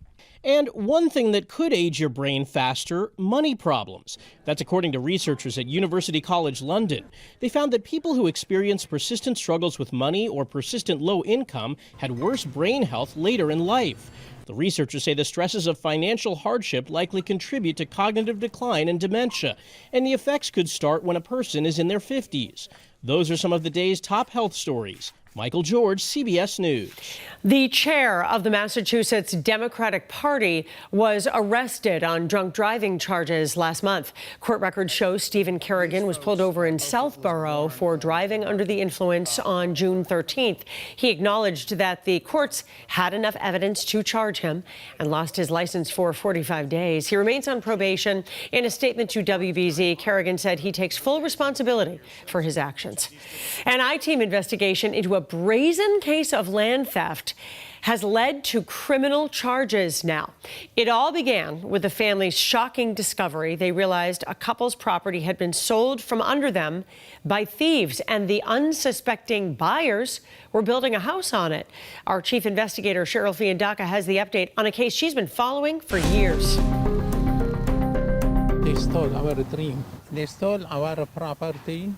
And one thing that could age your brain faster, money problems. That's according to researchers at University College London. They found that people who experienced persistent struggles with money or persistent low income had worse brain health later in life. The researchers say the stresses of financial hardship likely contribute to cognitive decline and dementia, and the effects could start when a person is in their 50s. Those are some of the day's top health stories. Michael George, CBS News. The chair of the Massachusetts Democratic Party was arrested on drunk driving charges last month. Court records show Stephen Kerrigan was pulled over in Southborough for driving under the influence on June 13th. He acknowledged that the courts had enough evidence to charge him and lost his license for 45 days. He remains on probation. In a statement to WBZ, Kerrigan said he takes full responsibility for his actions. An I-team investigation into a brazen case of land theft has led to criminal charges now. It all began with the family's shocking discovery. They realized a couple's property had been sold from under them by thieves, and the unsuspecting buyers were building a house on it. Our chief investigator, Cheryl Fiandaca, has the update on a case she's been following for years. They stole our dream. They stole our property.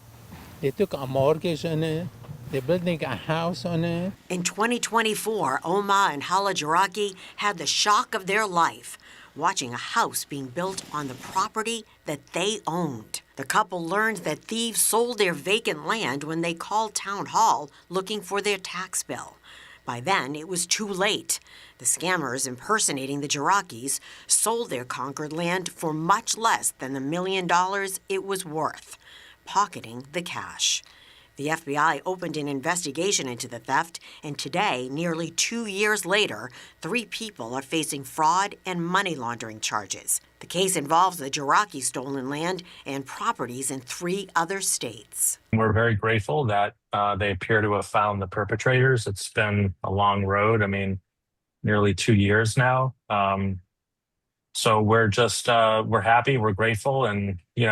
They took a mortgage on it. They're building a house on it. In 2024, Oma and Hala Jaraki had the shock of their life, watching a house being built on the property that they owned. The couple learned that thieves sold their vacant land when they called town hall looking for their tax bill. By then, it was too late. The scammers impersonating the Jarakis sold their conquered land for much less than the $1 million it was worth, pocketing the cash. The FBI opened an investigation into the theft, and today, nearly 2 years later, 3 people are facing fraud and money laundering charges. The case involves the Jaraki stolen land and properties in 3 other states. We're very grateful that they appear to have found the perpetrators. It's been a long road. I mean, nearly 2 years now. So we're just, we're happy, we're grateful, and, we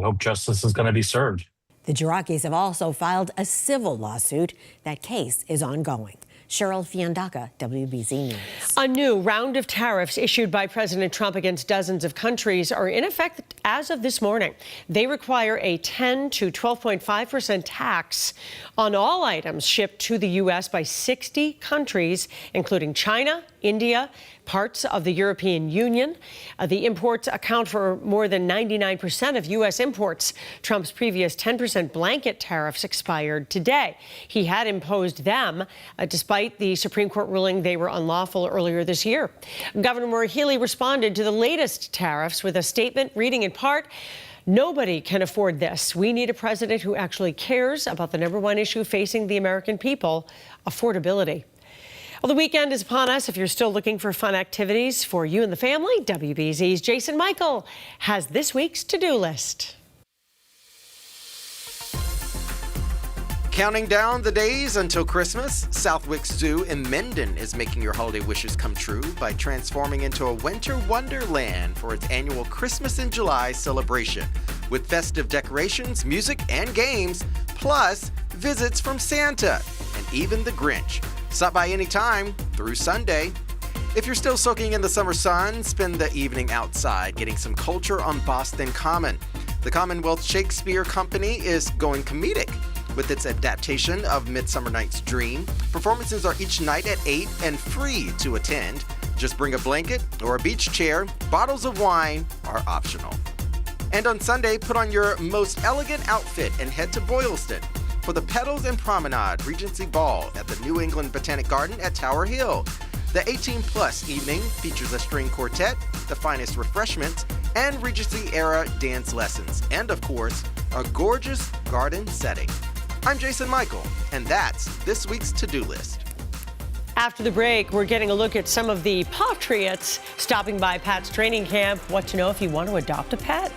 hope justice is going to be served. The Jarakis have also filed a civil lawsuit. That case is ongoing. Cheryl Fiandaca, WBZ News. A new round of tariffs issued by President Trump against dozens of countries are in effect as of this morning. They require a 10 to 12.5% tax on all items shipped to the U.S. by 60 countries, including China, India, parts of the European Union. The imports account for more than 99% of U.S. imports. Trump's previous 10% blanket tariffs expired today. He had imposed them despite the Supreme Court ruling they were unlawful earlier this year. Governor Healy responded to the latest tariffs with a statement reading in part, "Nobody can afford this. We need a president who actually cares about the #1 issue facing the American people, affordability." Well, the weekend is upon us. If you're still looking for fun activities for you and the family, WBZ's Jason Michael has this week's to-do list. Counting down the days until Christmas, Southwick Zoo in Mendon is making your holiday wishes come true by transforming into a winter wonderland for its annual Christmas in July celebration, with festive decorations, music, and games, plus visits from Santa and even the Grinch. Stop by anytime through Sunday. If you're still soaking in the summer sun, spend the evening outside getting some culture on Boston Common. The Commonwealth Shakespeare Company is going comedic with its adaptation of Midsummer Night's Dream. Performances are each night at 8 and free to attend. Just bring a blanket or a beach chair. Bottles of wine are optional. And on Sunday, put on your most elegant outfit and head to Boylston for the Petals and Promenade Regency Ball at the New England Botanic Garden at Tower Hill. The 18-plus evening features a string quartet, the finest refreshments, and Regency-era dance lessons, and of course, a gorgeous garden setting. I'm Jason Michael, and that's this week's to-do list. After the break, we're getting a look at some of the Patriots stopping by Pat's training camp. What to know if you want to adopt a pet?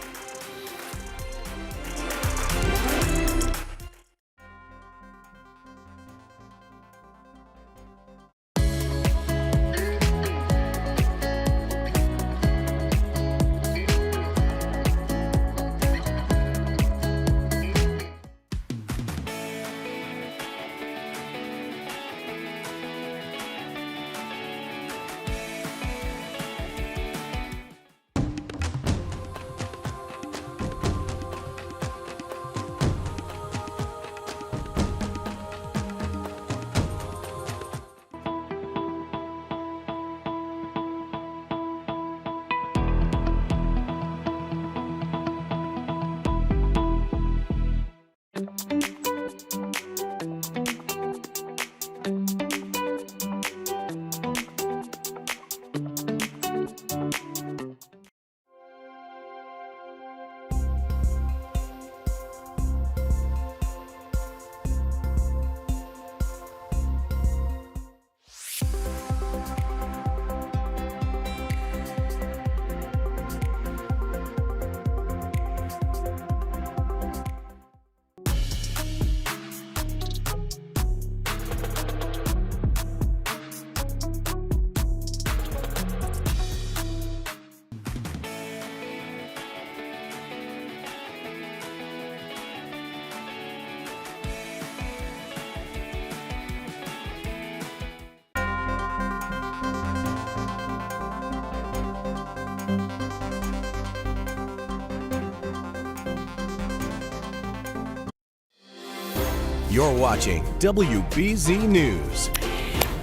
You're watching WBZ News.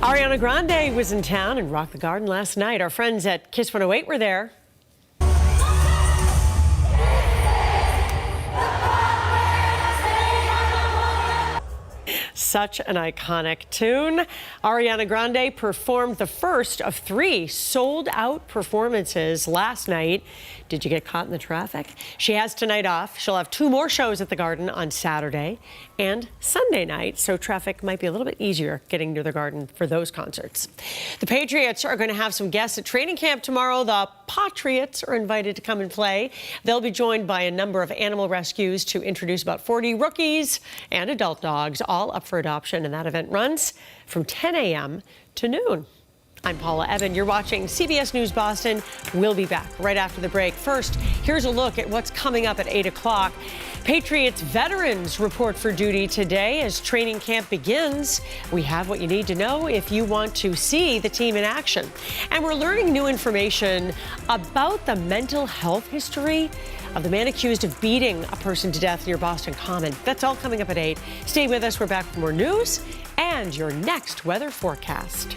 Ariana Grande was in town and rocked the Garden last night. Our friends at Kiss 108 were there. Such an iconic tune. Ariana Grande performed the first of 3 sold-out performances last night. Did you get caught in the traffic? She has tonight off. She'll have 2 more shows at the Garden on Saturday and Sunday night, so traffic might be a little bit easier getting to the Garden for those concerts. The Patriots are going to have some guests at training camp tomorrow. The Patriots are invited to come and play. They'll be joined by a number of animal rescues to introduce about 40 rookies and adult dogs, all up for adoption, and that event runs from 10 a.m. to noon. I'm Paula Evan. You're watching CBS News Boston. We'll be back right after the break. First, here's a look at what's coming up at 8 o'clock. Patriots veterans report for duty today as training camp begins. We have what you need to know if you want to see the team in action. And we're learning new information about the mental health history of the man accused of beating a person to death near Boston Common. That's all coming up at 8. Stay with us. We're back for more news and your next weather forecast.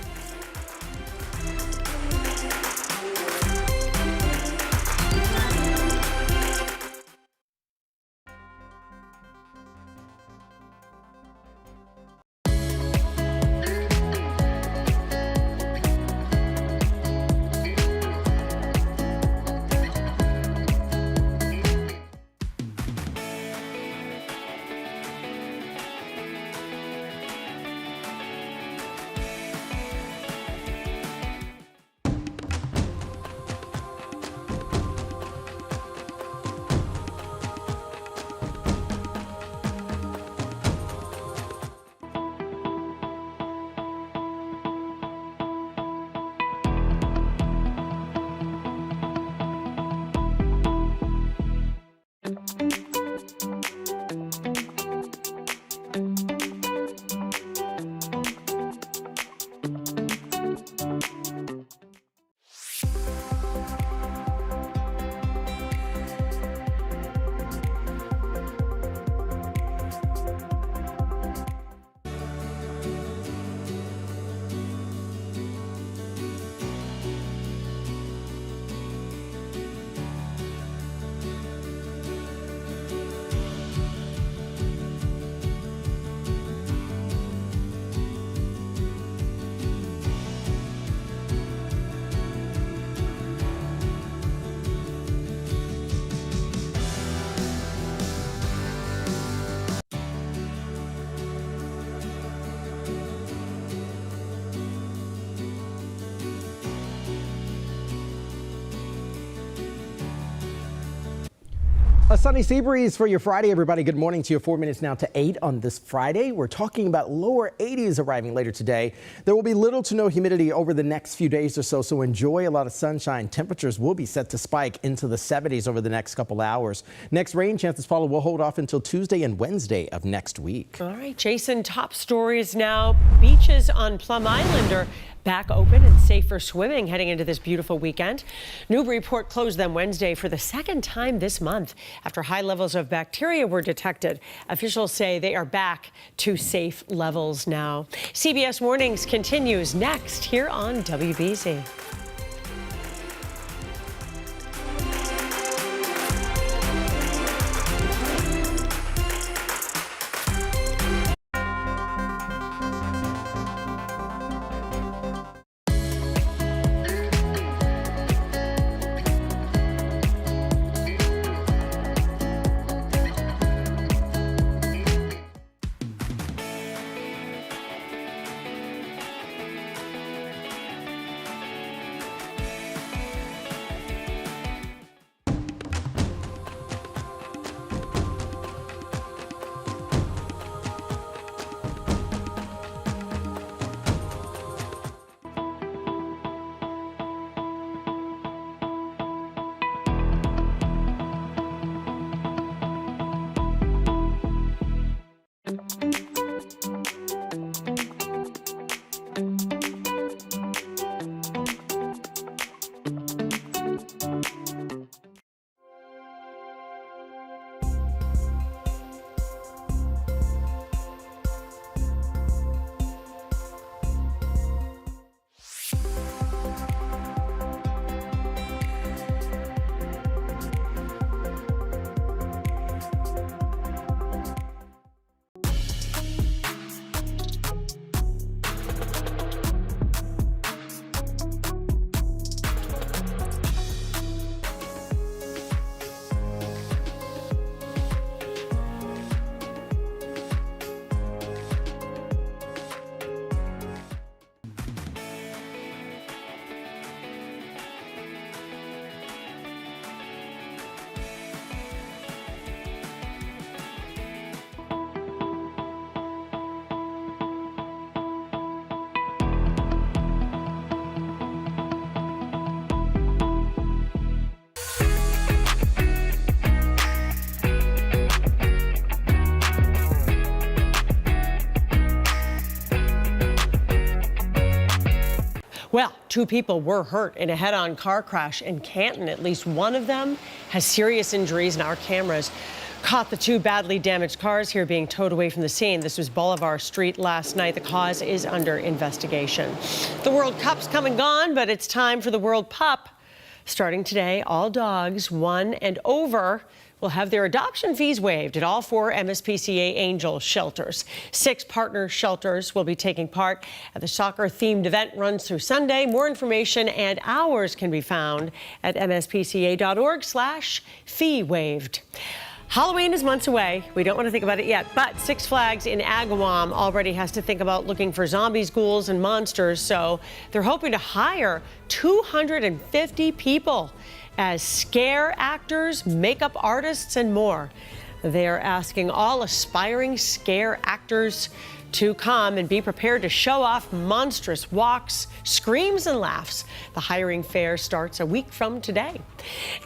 A sunny sea breeze for your Friday, everybody. Good morning to you. 4 minutes now to 8 on this Friday. We're talking about lower 80s arriving later today. There will be little to no humidity over the next few days or so, so enjoy a lot of sunshine. Temperatures will be set to spike into the 70s over the next couple hours. Next rain chances follow will hold off until Tuesday and Wednesday of next week. All right, Jason, top stories now. Beaches on Plum Island are back open and safe for swimming heading into this beautiful weekend. Newburyport closed them Wednesday for the second time this month after high levels of bacteria were detected. Officials say they are back to safe levels now. CBS Mornings continues next here on WBZ. Well, 2 people were hurt in a head-on car crash in Canton. At least one of them has serious injuries, and our cameras caught the 2 badly damaged cars here being towed away from the scene. This was Bolivar Street last night. The cause is under investigation. The World Cup's come and gone, but it's time for the World Pup. Starting today, all dogs 1 and over will have their adoption fees waived at all 4 MSPCA Angel shelters. 6 partner shelters will be taking part at the soccer-themed event. Runs through Sunday. More information and hours can be found at mspca.org/fee waived. Halloween is months away. We don't want to think about it yet, but Six Flags in Agawam already has to think about looking for zombies, ghouls, and monsters, so they're hoping to hire 250 people as scare actors, makeup artists, and more. They are asking all aspiring scare actors to come and be prepared to show off monstrous walks, screams, and laughs. The hiring fair starts a week from today.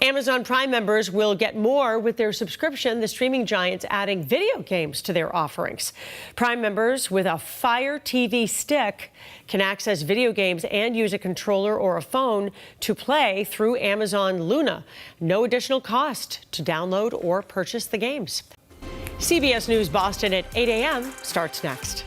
Amazon Prime members will get more with their subscription. The streaming giant's adding video games to their offerings. Prime members with a Fire TV stick can access video games and use a controller or a phone to play through Amazon Luna. No additional cost to download or purchase the games. CBS News Boston at 8 a.m. starts next.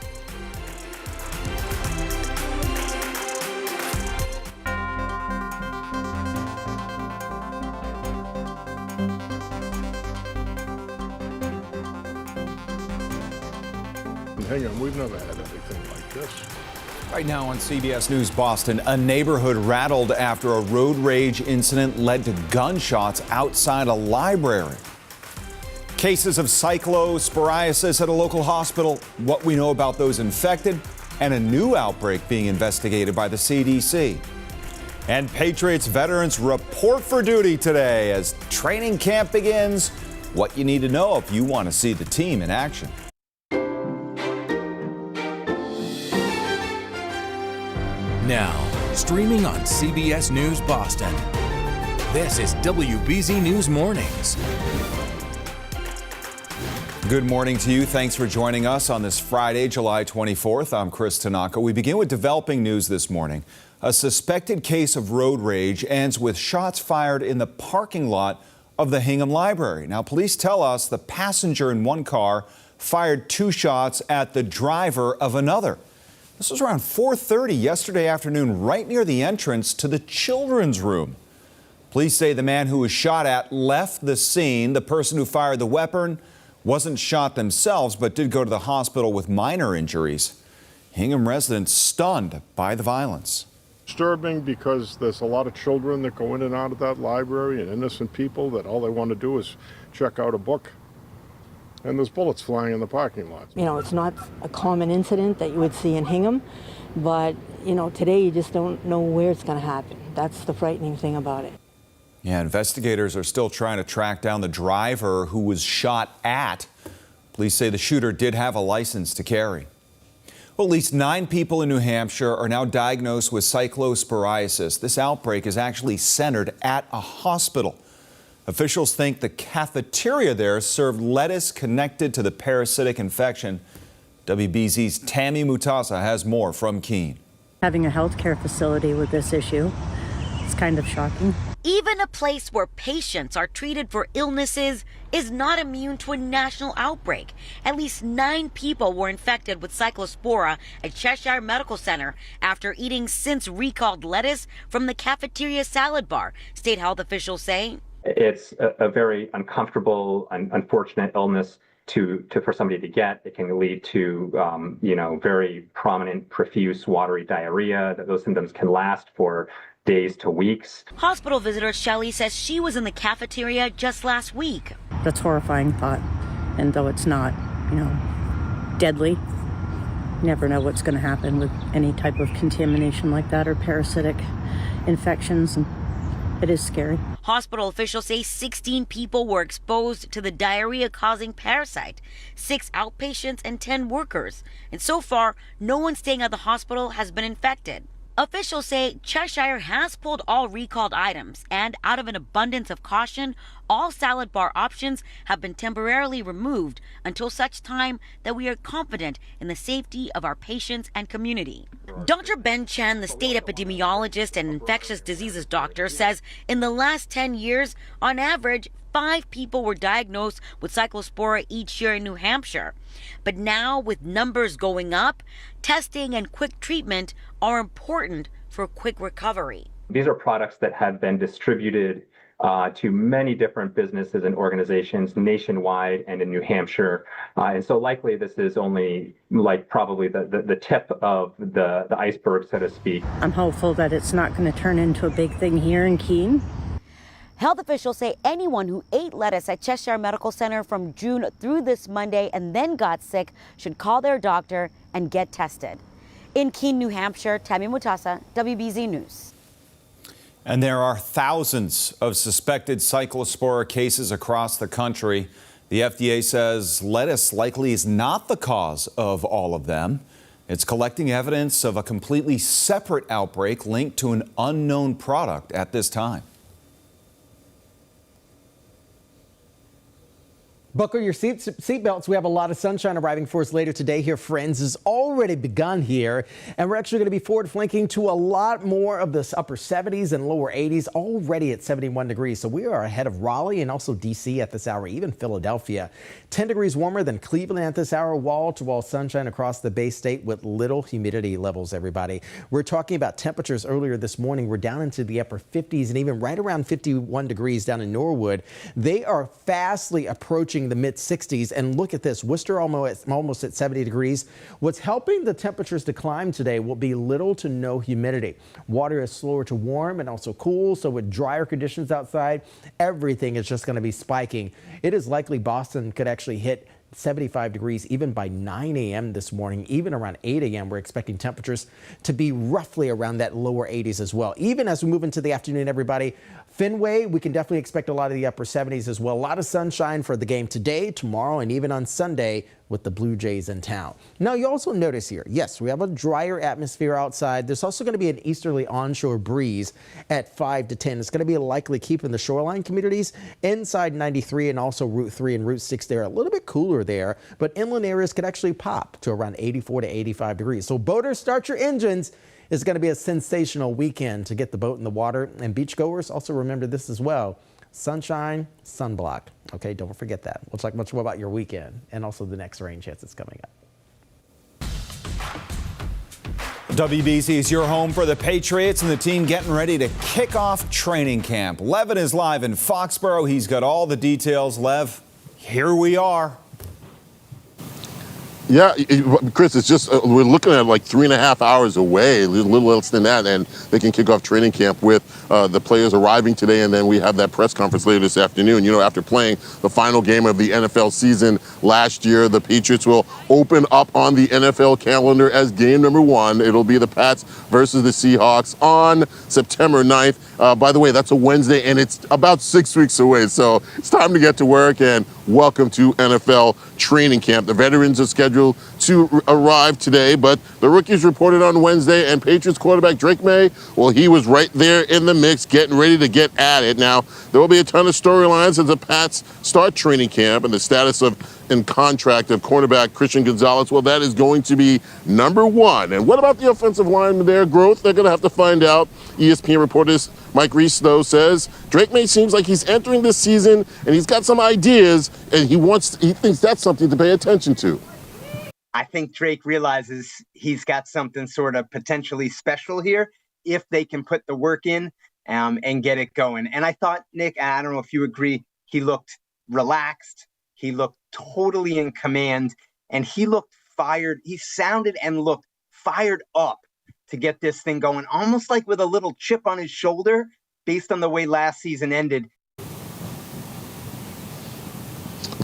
Hang on, we've never had anything like this. Right now on CBS News Boston, a neighborhood rattled after a road rage incident led to gunshots outside a library. Cases of cyclosporiasis at a local hospital, what we know about those infected, and a new outbreak being investigated by the CDC. And Patriots veterans report for duty today as training camp begins. What you need to know if you want to see the team in action. Now, streaming on CBS News Boston. This is WBZ News Mornings. Good morning to you. Thanks for joining us on this Friday, July 24th. I'm Chris Tanaka. We begin with developing news this morning. A suspected case of road rage ends with shots fired in the parking lot of the Hingham Library. Now, police tell us the passenger in one car fired 2 shots at the driver of another. This was around 4:30 yesterday afternoon, right near the entrance to the children's room. Police say the man who was shot at left the scene. The person who fired the weapon wasn't shot themselves, but did go to the hospital with minor injuries. Hingham residents stunned by the violence. Disturbing because there's a lot of children that go in and out of that library and innocent people that all they want to do is check out a book. And there's bullets flying in the parking lot. You know, it's not a common incident that you would see in Hingham, but, you know, today you just don't know where it's going to happen. That's the frightening thing about it. Yeah, investigators are still trying to track down the driver who was shot at. Police say the shooter did have a license to carry. Well, at least 9 people in New Hampshire are now diagnosed with cyclosporiasis. This outbreak is actually centered at a hospital. Officials think the cafeteria there served lettuce connected to the parasitic infection. WBZ's Tammy Mutasa has more from Keene. Having a healthcare facility with this issue, it's kind of shocking. Even a place where patients are treated for illnesses is not immune to a national outbreak. At least 9 people were infected with cyclospora at Cheshire Medical Center after eating since recalled lettuce from the cafeteria salad bar. State health officials say it's a very uncomfortable and unfortunate illness for somebody to get. It can lead to, very prominent, profuse, watery diarrhea. Those symptoms can last for days to weeks. Hospital visitor Shelley says she was in the cafeteria just last week. That's a horrifying thought. And though it's not, deadly, you never know what's going to happen with any type of contamination like that or parasitic infections. And it is scary. Hospital officials say 16 people were exposed to the diarrhea-causing parasite, 6 outpatients and 10 workers. And so far, no one staying at the hospital has been infected. Officials say Cheshire has pulled all recalled items, and out of an abundance of caution, all salad bar options have been temporarily removed until such time that we are confident in the safety of our patients and community. Dr. Ben Chen, the state epidemiologist and infectious diseases doctor, says in the last 10 years, on average, 5 people were diagnosed with cyclospora each year in New Hampshire. But now, with numbers going up, testing and quick treatment are important for quick recovery. These are products that have been distributed to many different businesses and organizations nationwide and in New Hampshire. And so likely this is only like probably the tip of the iceberg, so to speak. I'm hopeful that it's not going to turn into a big thing here in Keene. Health officials say anyone who ate lettuce at Cheshire Medical Center from June through this Monday and then got sick should call their doctor and get tested. In Keene, New Hampshire, Tammy Mutasa, WBZ News. And there are thousands of suspected cyclospora cases across the country. The FDA says lettuce likely is not the cause of all of them. It's collecting evidence of a completely separate outbreak linked to an unknown product at this time. Buckle your seatbelts. We have a lot of sunshine arriving for us later today here, friends. It's already begun here, and we're actually going to be forward flanking to a lot more of this upper 70s and lower 80s already at 71 degrees. So we are ahead of Raleigh and also D.C. at this hour, even Philadelphia. 10 degrees warmer than Cleveland at this hour. Wall-to-wall sunshine across the Bay State with little humidity levels, everybody. We're talking about temperatures earlier this morning. We're down into the upper 50s and even right around 51 degrees down in Norwood. They are fastly approaching the mid 60s, and look at this, Worcester almost at 70 degrees. What's helping the temperatures to climb today will be little to no humidity. Water is slower to warm and also cool, so with drier conditions outside, everything is just going to be spiking. It is likely Boston could actually hit 75 degrees even by 9 a.m. this morning. Even around 8 a.m. we're expecting temperatures to be roughly around that lower 80s as well. Even as we move into the afternoon, everybody, Fenway, we can definitely expect a lot of the upper 70s as well. A lot of sunshine for the game today, tomorrow, and even on Sunday with the Blue Jays in town. Now, you also notice here, yes, we have a drier atmosphere outside. There's also going to be an easterly onshore breeze at 5 to 10. It's going to be likely keeping the shoreline communities inside 93 and also Route 3 and Route 6 there. A little bit cooler there, but inland areas could actually pop to around 84 to 85 degrees. So boaters, start your engines. It's going to be a sensational weekend to get the boat in the water. And beachgoers, also remember this as well. Sunshine, sunblock. Okay, don't forget that. We'll talk much more about your weekend and also the next rain chance that's coming up. WBZ is your home for the Patriots and the team getting ready to kick off training camp. Levin is live in Foxborough. He's got all the details. Lev, here we are. Yeah, Chris, it's just, we're looking at like 3.5 hours away, a little less than that, and they can kick off training camp with the players arriving today, and then we have that press conference later this afternoon. You know, after playing the final game of the NFL season last year, the Patriots will open up on the NFL calendar as game number 1. It'll be the Pats versus the Seahawks on September 9th. By the way, that's a Wednesday, and it's about 6 weeks away, so it's time to get to work, and welcome to NFL training camp. The veterans are scheduled to arrive today, but the rookies reported on Wednesday, and Patriots quarterback Drake May, well, he was right there in the mix, getting ready to get at it. Now, there will be a ton of storylines as the Pats start training camp, and the status of in contract of cornerback Christian Gonzalez, well, that is going to be number 1. And what about the offensive line, their growth? They're going to have to find out. ESPN reporter Mike Reese, though, says Drake May seems like he's entering this season and he's got some ideas, and he thinks that's something to pay attention to. I think Drake realizes he's got something sort of potentially special here if they can put the work in and get it going. And I thought, Nick, I don't know if you agree, he looked relaxed. He looked totally in command, and he looked fired. He sounded and looked fired up to get this thing going, almost like with a little chip on his shoulder based on the way last season ended.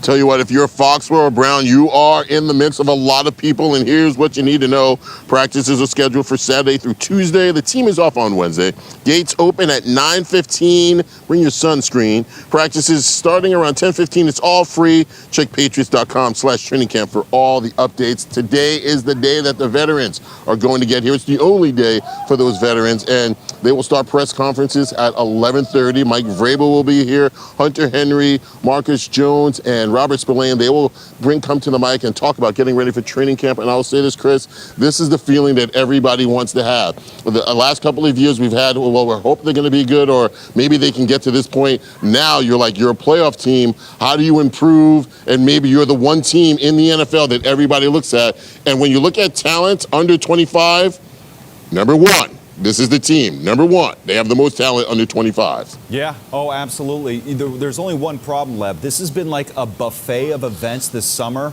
Tell you what, if you're Foxborough or Brown, you are in the midst of a lot of people, and here's what you need to know. Practices are scheduled for Saturday through Tuesday. The team is off on Wednesday. Gates open at 9:15. Bring your sunscreen. Practices starting around 10:15. It's all free. Check patriots.com/training camp for all the updates. Today is the day that the veterans are going to get here. It's the only day for those veterans, and they will start press conferences at 11:30. Mike Vrabel will be here. Hunter Henry, Marcus Jones, and Robert Spillane. They will come to the mic and talk about getting ready for training camp. And I'll say this, Chris, this is the feeling that everybody wants to have. The last couple of years we've had, well, we're hoping they're going to be good, or maybe they can get to this point. Now you're a playoff team. How do you improve? And maybe you're the one team in the NFL that everybody looks at. And when you look at talent under 25, number one. This is the team. Number one, they have the most talent under 25. Yeah, oh, absolutely. There's only one problem, Lev. This has been like a buffet of events this summer,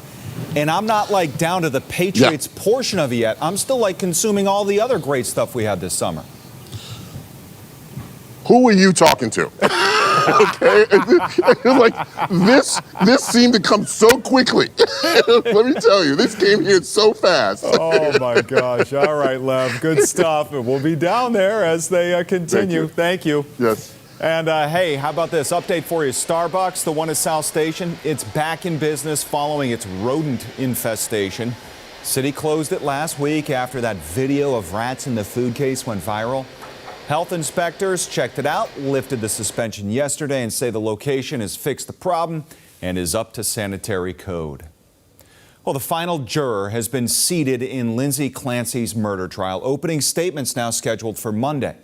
and I'm not down to the Patriots portion of it yet. I'm still consuming all the other great stuff we had this summer. Who were you talking to? Okay, this seemed to come so quickly. Let me tell you, this came here so fast. Oh my gosh! All right, Lev, good stuff. And we'll be down there as they continue. Thank you. Yes. And hey, how about this update for you? Starbucks, the one at South Station, it's back in business following its rodent infestation. City closed it last week after that video of rats in the food case went viral. Health inspectors checked it out, lifted the suspension yesterday, and say the location has fixed the problem and is up to sanitary code. Well, the final juror has been seated in Lindsay Clancy's murder trial. Opening statements now scheduled for Monday.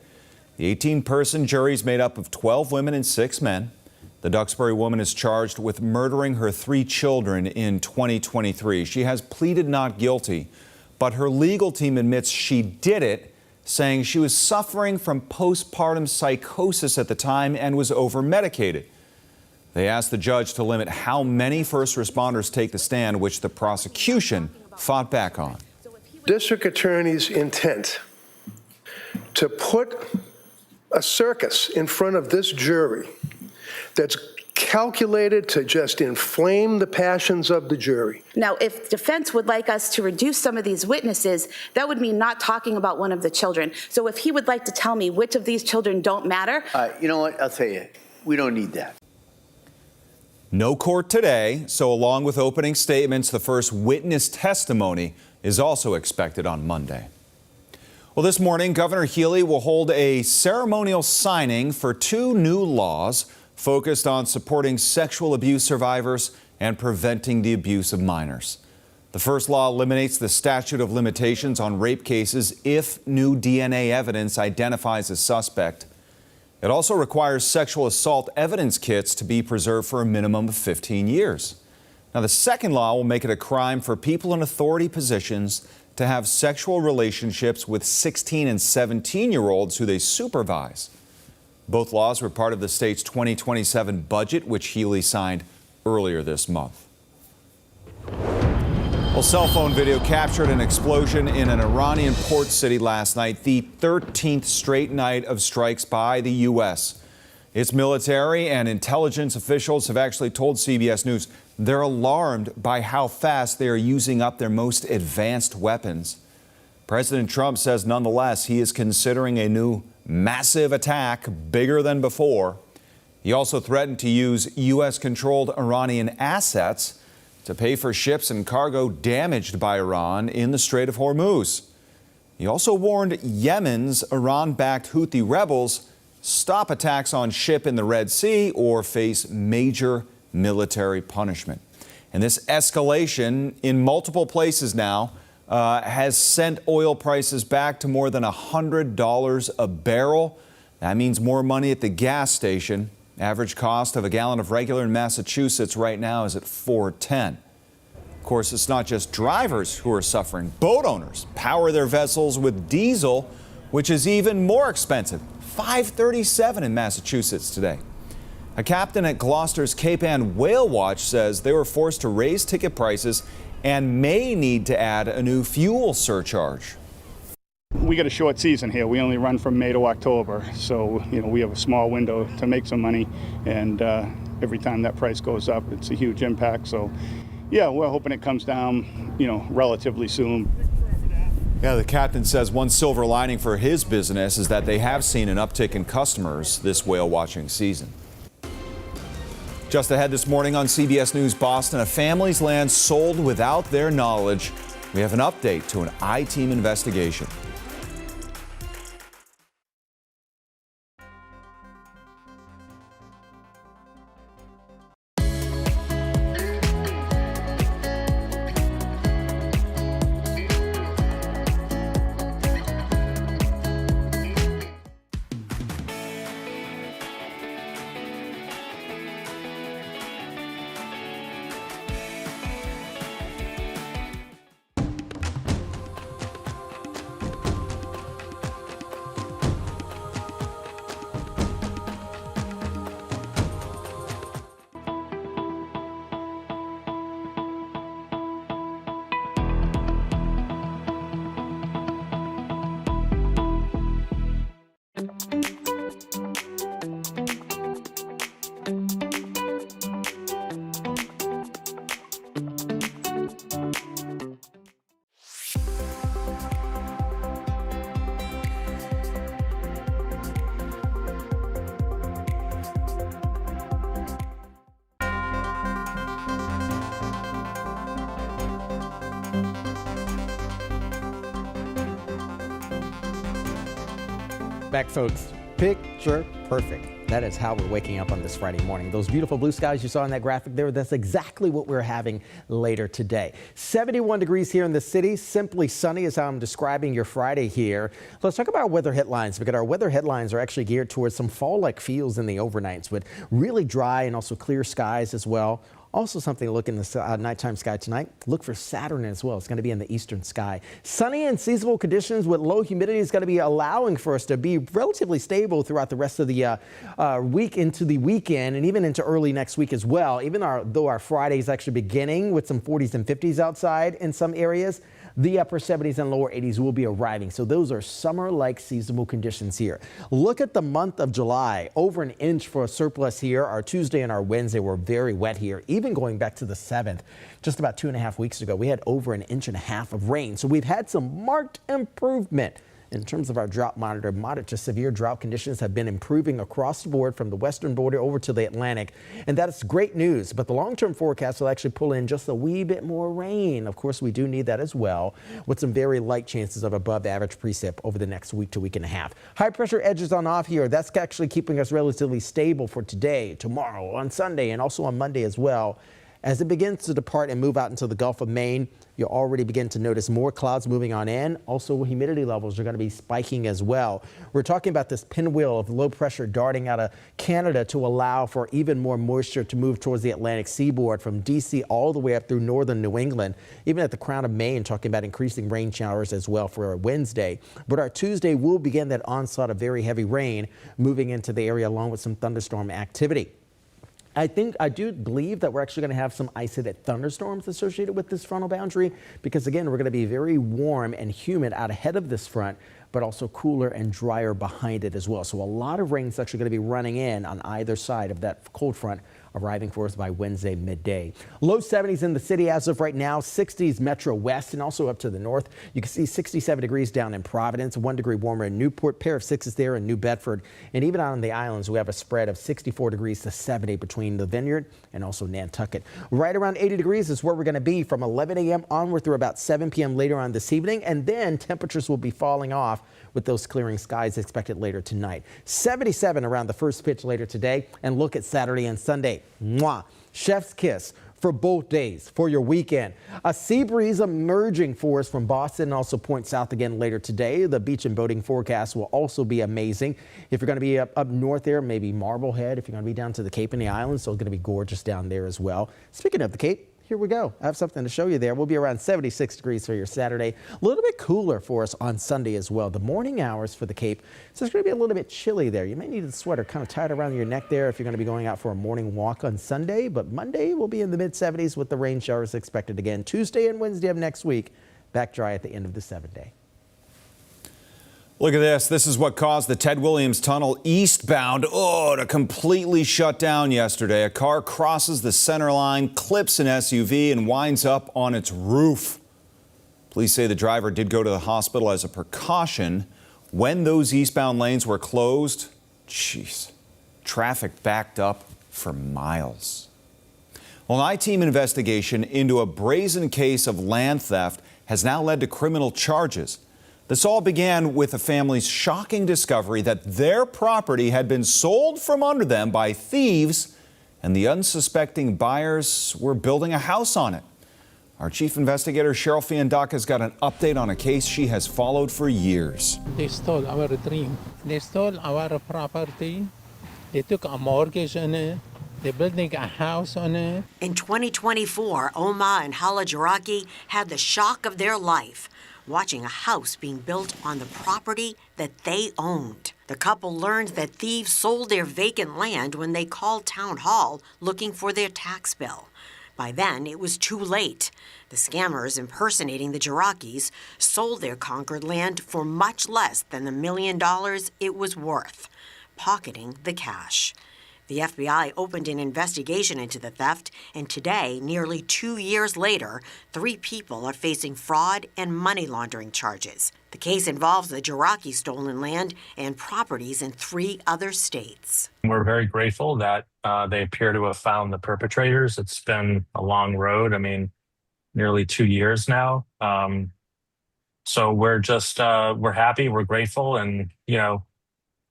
The 18-person jury is made up of 12 women and 6 men. The Duxbury woman is charged with murdering her 3 children in 2023. She has pleaded not guilty, but her legal team admits she did it, saying she was suffering from postpartum psychosis at the time and was over-medicated. They asked the judge to limit how many first responders take the stand, which the prosecution fought back on. District Attorney's intent to put a circus in front of this jury that's calculated to just inflame the passions of the jury. Now, if defense would like us to reduce some of these witnesses, that would mean not talking about one of the children. So if he would like to tell me which of these children don't matter. You know what? I'll tell you, we don't need that. No court today, so along with opening statements, the first witness testimony is also expected on Monday. Well, this morning, Governor Healy will hold a ceremonial signing for 2 new laws focused on supporting sexual abuse survivors and preventing the abuse of minors. The first law eliminates the statute of limitations on rape cases if new DNA evidence identifies a suspect. It also requires sexual assault evidence kits to be preserved for a minimum of 15 years. Now, the second law will make it a crime for people in authority positions to have sexual relationships with 16 and 17-year-olds who they supervise. Both laws were part of the state's 2027 budget, which Healy signed earlier this month. Well, cell phone video captured an explosion in an Iranian port city last night, the 13th straight night of strikes by the U.S. Its military and intelligence officials have actually told CBS News they're alarmed by how fast they are using up their most advanced weapons. President Trump says nonetheless he is considering a new massive attack bigger than before. He also threatened to use U.S.-controlled Iranian assets to pay for ships and cargo damaged by Iran in the Strait of Hormuz. He also warned Yemen's Iran-backed Houthi rebels stop attacks on ship in the Red Sea or face major military punishment. And this escalation in multiple places now has sent oil prices back to more than $100 a barrel. That means more money at the gas station. Average cost of a gallon of regular in Massachusetts right now is at $4.10. Of course, it's not just drivers who are suffering. Boat owners power their vessels with diesel, which is even more expensive. $5.37 in Massachusetts today. A captain at Gloucester's Cape Ann Whale Watch says they were forced to raise ticket prices and may need to add a new fuel surcharge. we got a short season here. We only run from May to October, so we have a small window to make some money, and every time that price goes up, it's a huge impact. So, yeah, we're hoping it comes down, relatively soon. Yeah, the captain says one silver lining for his business is that they have seen an uptick in customers this whale watching season. Just ahead this morning on CBS News Boston, a family's land sold without their knowledge. We have an update to an I-team investigation. Back, folks. Picture perfect. That is how we're waking up on this Friday morning. Those beautiful blue skies you saw in that graphic there, that's exactly what we're having later today. 71 degrees here in the city. Simply sunny is how I'm describing your Friday here. Let's talk about our weather headlines, because our weather headlines are actually geared towards some fall-like feels in the overnights with really dry and also clear skies as well. Also something to look in the nighttime sky tonight. Look for Saturn as well. It's going to be in the eastern sky. Sunny and seasonable conditions with low humidity is going to be allowing for us to be relatively stable throughout the rest of the week into the weekend and even into early next week as well. Even though our Friday is actually beginning with some 40s and 50s outside in some areas, the upper 70s and lower 80s will be arriving. So those are summer-like seasonable conditions here. Look at the month of July. Over an inch for a surplus here. Our Tuesday and our Wednesday were very wet here, even going back to the 7th. Just about 2.5 weeks ago, we had over an inch and a half of rain. So we've had some marked improvement. In terms of our drought monitor, moderate to severe drought conditions have been improving across the board from the western border over to the Atlantic. And that's great news. But the long-term forecast will actually pull in just a wee bit more rain. Of course, we do need that as well, with some very light chances of above average precip over the next week to week and a half. High pressure edges on off here. That's actually keeping us relatively stable for today, tomorrow, on Sunday, and also on Monday as well. As it begins to depart and move out into the Gulf of Maine, you'll already begin to notice more clouds moving on in. Also, humidity levels are going to be spiking as well. We're talking about this pinwheel of low pressure darting out of Canada to allow for even more moisture to move towards the Atlantic seaboard from D.C. all the way up through northern New England, even at the Crown of Maine, talking about increasing rain showers as well for our Wednesday. But our Tuesday will begin that onslaught of very heavy rain moving into the area along with some thunderstorm activity. I do believe that we're actually going to have some isolated thunderstorms associated with this frontal boundary because, again, we're going to be very warm and humid out ahead of this front, but also cooler and drier behind it as well. So a lot of rain is actually going to be running in on either side of that cold front arriving for us by Wednesday midday. Low 70s in the city as of right now, 60s Metro West and also up to the north. You can see 67 degrees down in Providence, 1 degree warmer in Newport, pair of 6s there in New Bedford. And even out on the islands, we have a spread of 64 degrees to 70 between the Vineyard and also Nantucket. Right around 80 degrees is where we're going to be from 11 a.m. onward through about 7 p.m. later on this evening. And then temperatures will be falling off with those clearing skies expected later tonight. 77 around the first pitch later today. And look at Saturday and Sunday. Mwah. Chef's kiss for both days for your weekend. A sea breeze emerging for us from Boston and also point south again later today. The beach and boating forecast will also be amazing. If you're going to be up north there, maybe Marblehead. If you're going to be down to the Cape and the Islands, so it's going to be gorgeous down there as well. Speaking of the Cape, here we go. I have something to show you there. We'll be around 76 degrees for your Saturday. A little bit cooler for us on Sunday as well. The morning hours for the Cape, so it's going to be a little bit chilly there. You may need a sweater kind of tied around your neck there if you're going to be going out for a morning walk on Sunday. But Monday will be in the mid-70s with the rain showers expected again. Tuesday and Wednesday of next week, back dry at the end of the 7-day. Look at this. This is what caused the Ted Williams Tunnel eastbound to completely shut down yesterday. A car crosses the center line, clips an SUV, and winds up on its roof. Police say the driver did go to the hospital as a precaution. When those eastbound lanes were closed, traffic backed up for miles. Well, an I-team investigation into a brazen case of land theft has now led to criminal charges. This all began with a family's shocking discovery that their property had been sold from under them by thieves, and the unsuspecting buyers were building a house on it. Our chief investigator, Cheryl Fiandaca, has got an update on a case she has followed for years. They stole our dream. They stole our property. They took a mortgage on it. They're building a house on it. In 2024, Oma and Hala Jaraki had the shock of their life, watching a house being built on the property that they owned. The couple learned that thieves sold their vacant land when they called town hall looking for their tax bill. By then, it was too late. The scammers impersonating the Jarakis sold their conquered land for much less than the $1 million it was worth, pocketing the cash. The FBI opened an investigation into the theft, and today, nearly 2 years later, 3 people are facing fraud and money laundering charges. The case involves the Jaraki stolen land and properties in 3 other states. We're very grateful that they appear to have found the perpetrators. It's been a long road. I mean, nearly 2 years now. So we're just, we're happy, we're grateful, and, we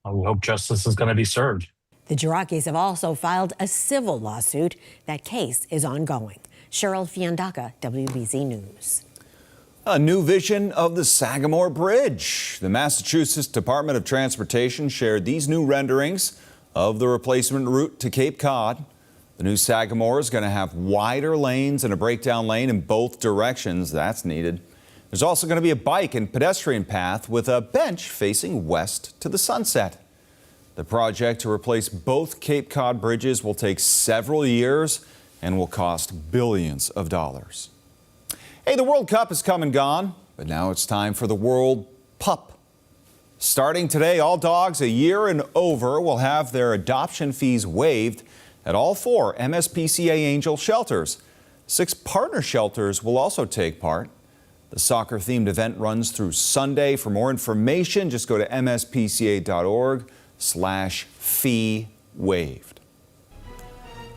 hope justice is going to be served. The Jarakis have also filed a civil lawsuit. That case is ongoing. Cheryl Fiandaca, WBZ News. A new vision of the Sagamore Bridge. The Massachusetts Department of Transportation shared these new renderings of the replacement route to Cape Cod. The new Sagamore is going to have wider lanes and a breakdown lane in both directions. That's needed. There's also going to be a bike and pedestrian path with a bench facing west to the sunset. The project to replace both Cape Cod bridges will take several years and will cost billions of dollars. Hey, the World Cup has come and gone, but now it's time for the World Pup. Starting today, all dogs a year and over will have their adoption fees waived at all 4 MSPCA Angel shelters. 6 partner shelters will also take part. The soccer-themed event runs through Sunday. For more information, just go to mspca.org/fee waived.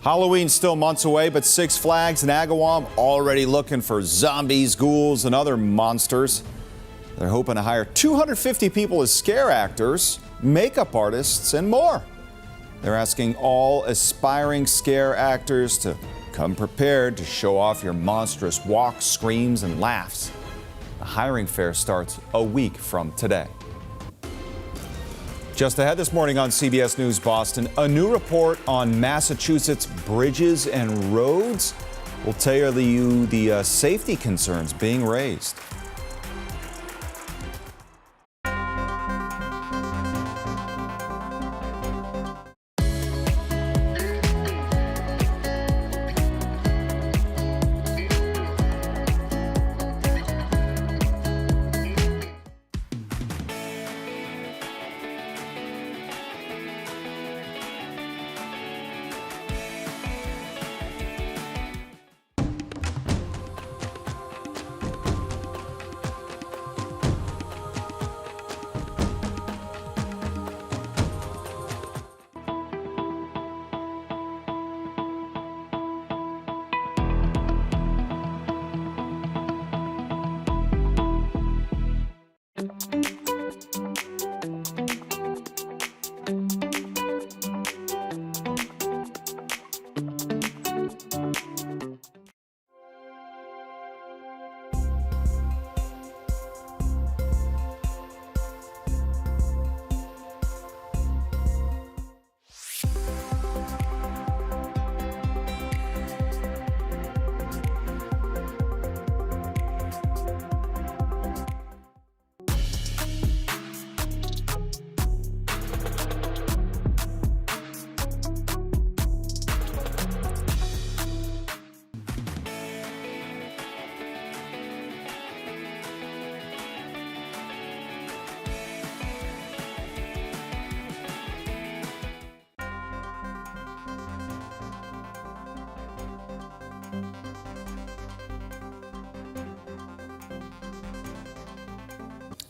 Halloween's still months away, but Six Flags and Agawam already looking for zombies, ghouls, and other monsters. They're hoping to hire 250 people as scare actors, makeup artists, and more. They're asking all aspiring scare actors to come prepared to show off your monstrous walks, screams, and laughs. The hiring fair starts a week from today. Just ahead this morning on CBS News Boston, a new report on Massachusetts bridges and roads will tell you the safety concerns being raised.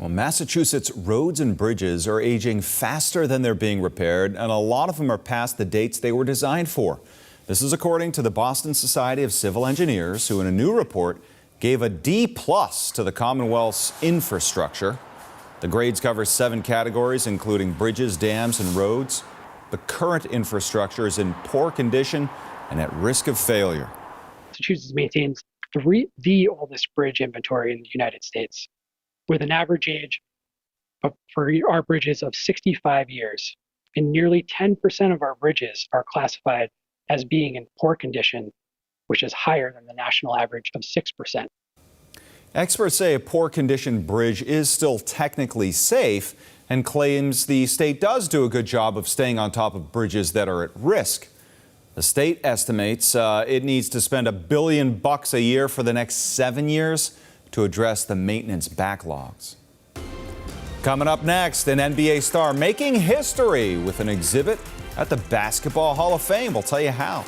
Well, Massachusetts roads and bridges are aging faster than they're being repaired, and a lot of them are past the dates they were designed for. This is according to the Boston Society of Civil Engineers, who in a new report gave a D+ to the Commonwealth's infrastructure. The grades cover 7 categories, including bridges, dams, and roads. The current infrastructure is in poor condition and at risk of failure. Massachusetts maintains the oldest bridge inventory in the United States, with an average age for our bridges of 65 years. And nearly 10% of our bridges are classified as being in poor condition, which is higher than the national average of 6%. Experts say a poor condition bridge is still technically safe and claims the state does do a good job of staying on top of bridges that are at risk. The state estimates it needs to spend $1 billion a year for the next 7 years to address the maintenance backlogs. Coming up next, an NBA star making history with an exhibit at the Basketball Hall of Fame. We'll tell you how.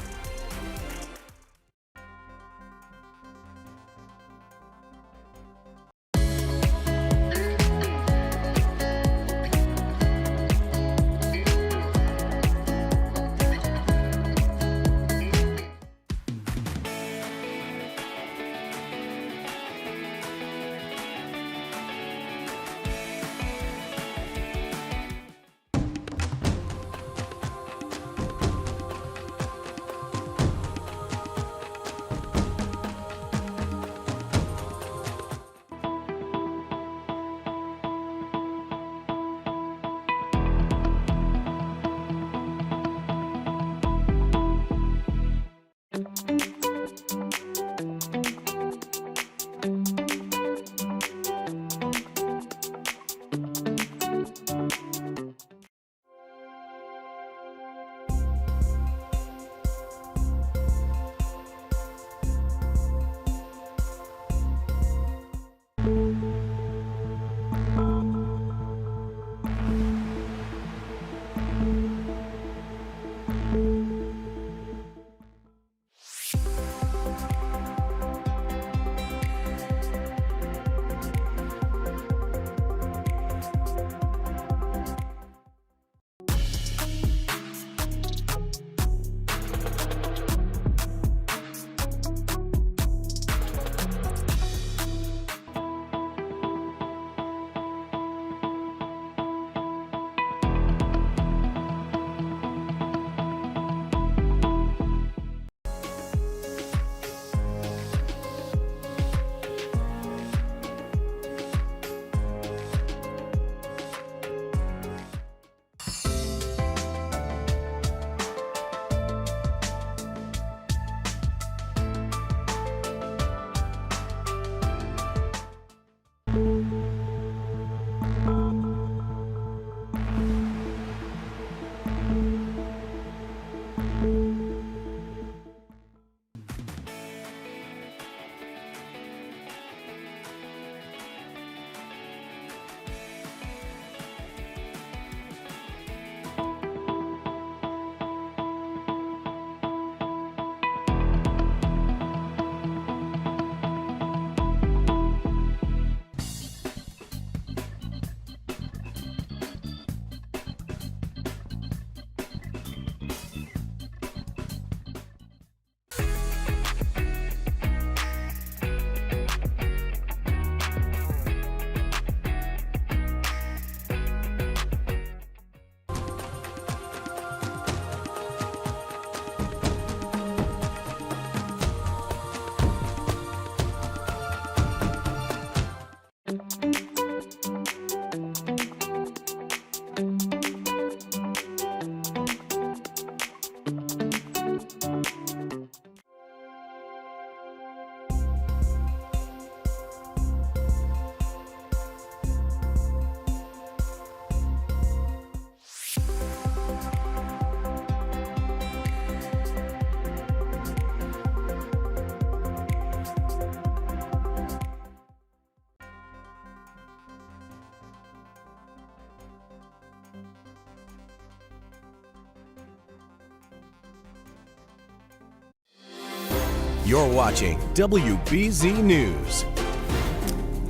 You're watching WBZ News.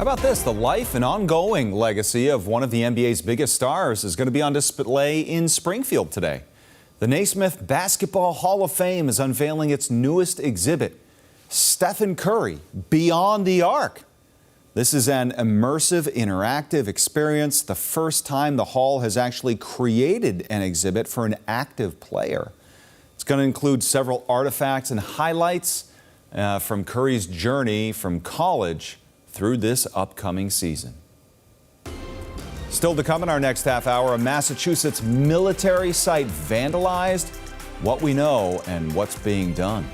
How about this? The life and ongoing legacy of one of the NBA's biggest stars is going to be on display in Springfield today. The Naismith Basketball Hall of Fame is unveiling its newest exhibit, Stephen Curry, Beyond the Arc. This is an immersive, interactive experience, the first time the Hall has actually created an exhibit for an active player. It's going to include several artifacts and highlights from Curry's journey from college through this upcoming season. Still to come in our next half hour, a Massachusetts military site vandalized, what we know and what's being done.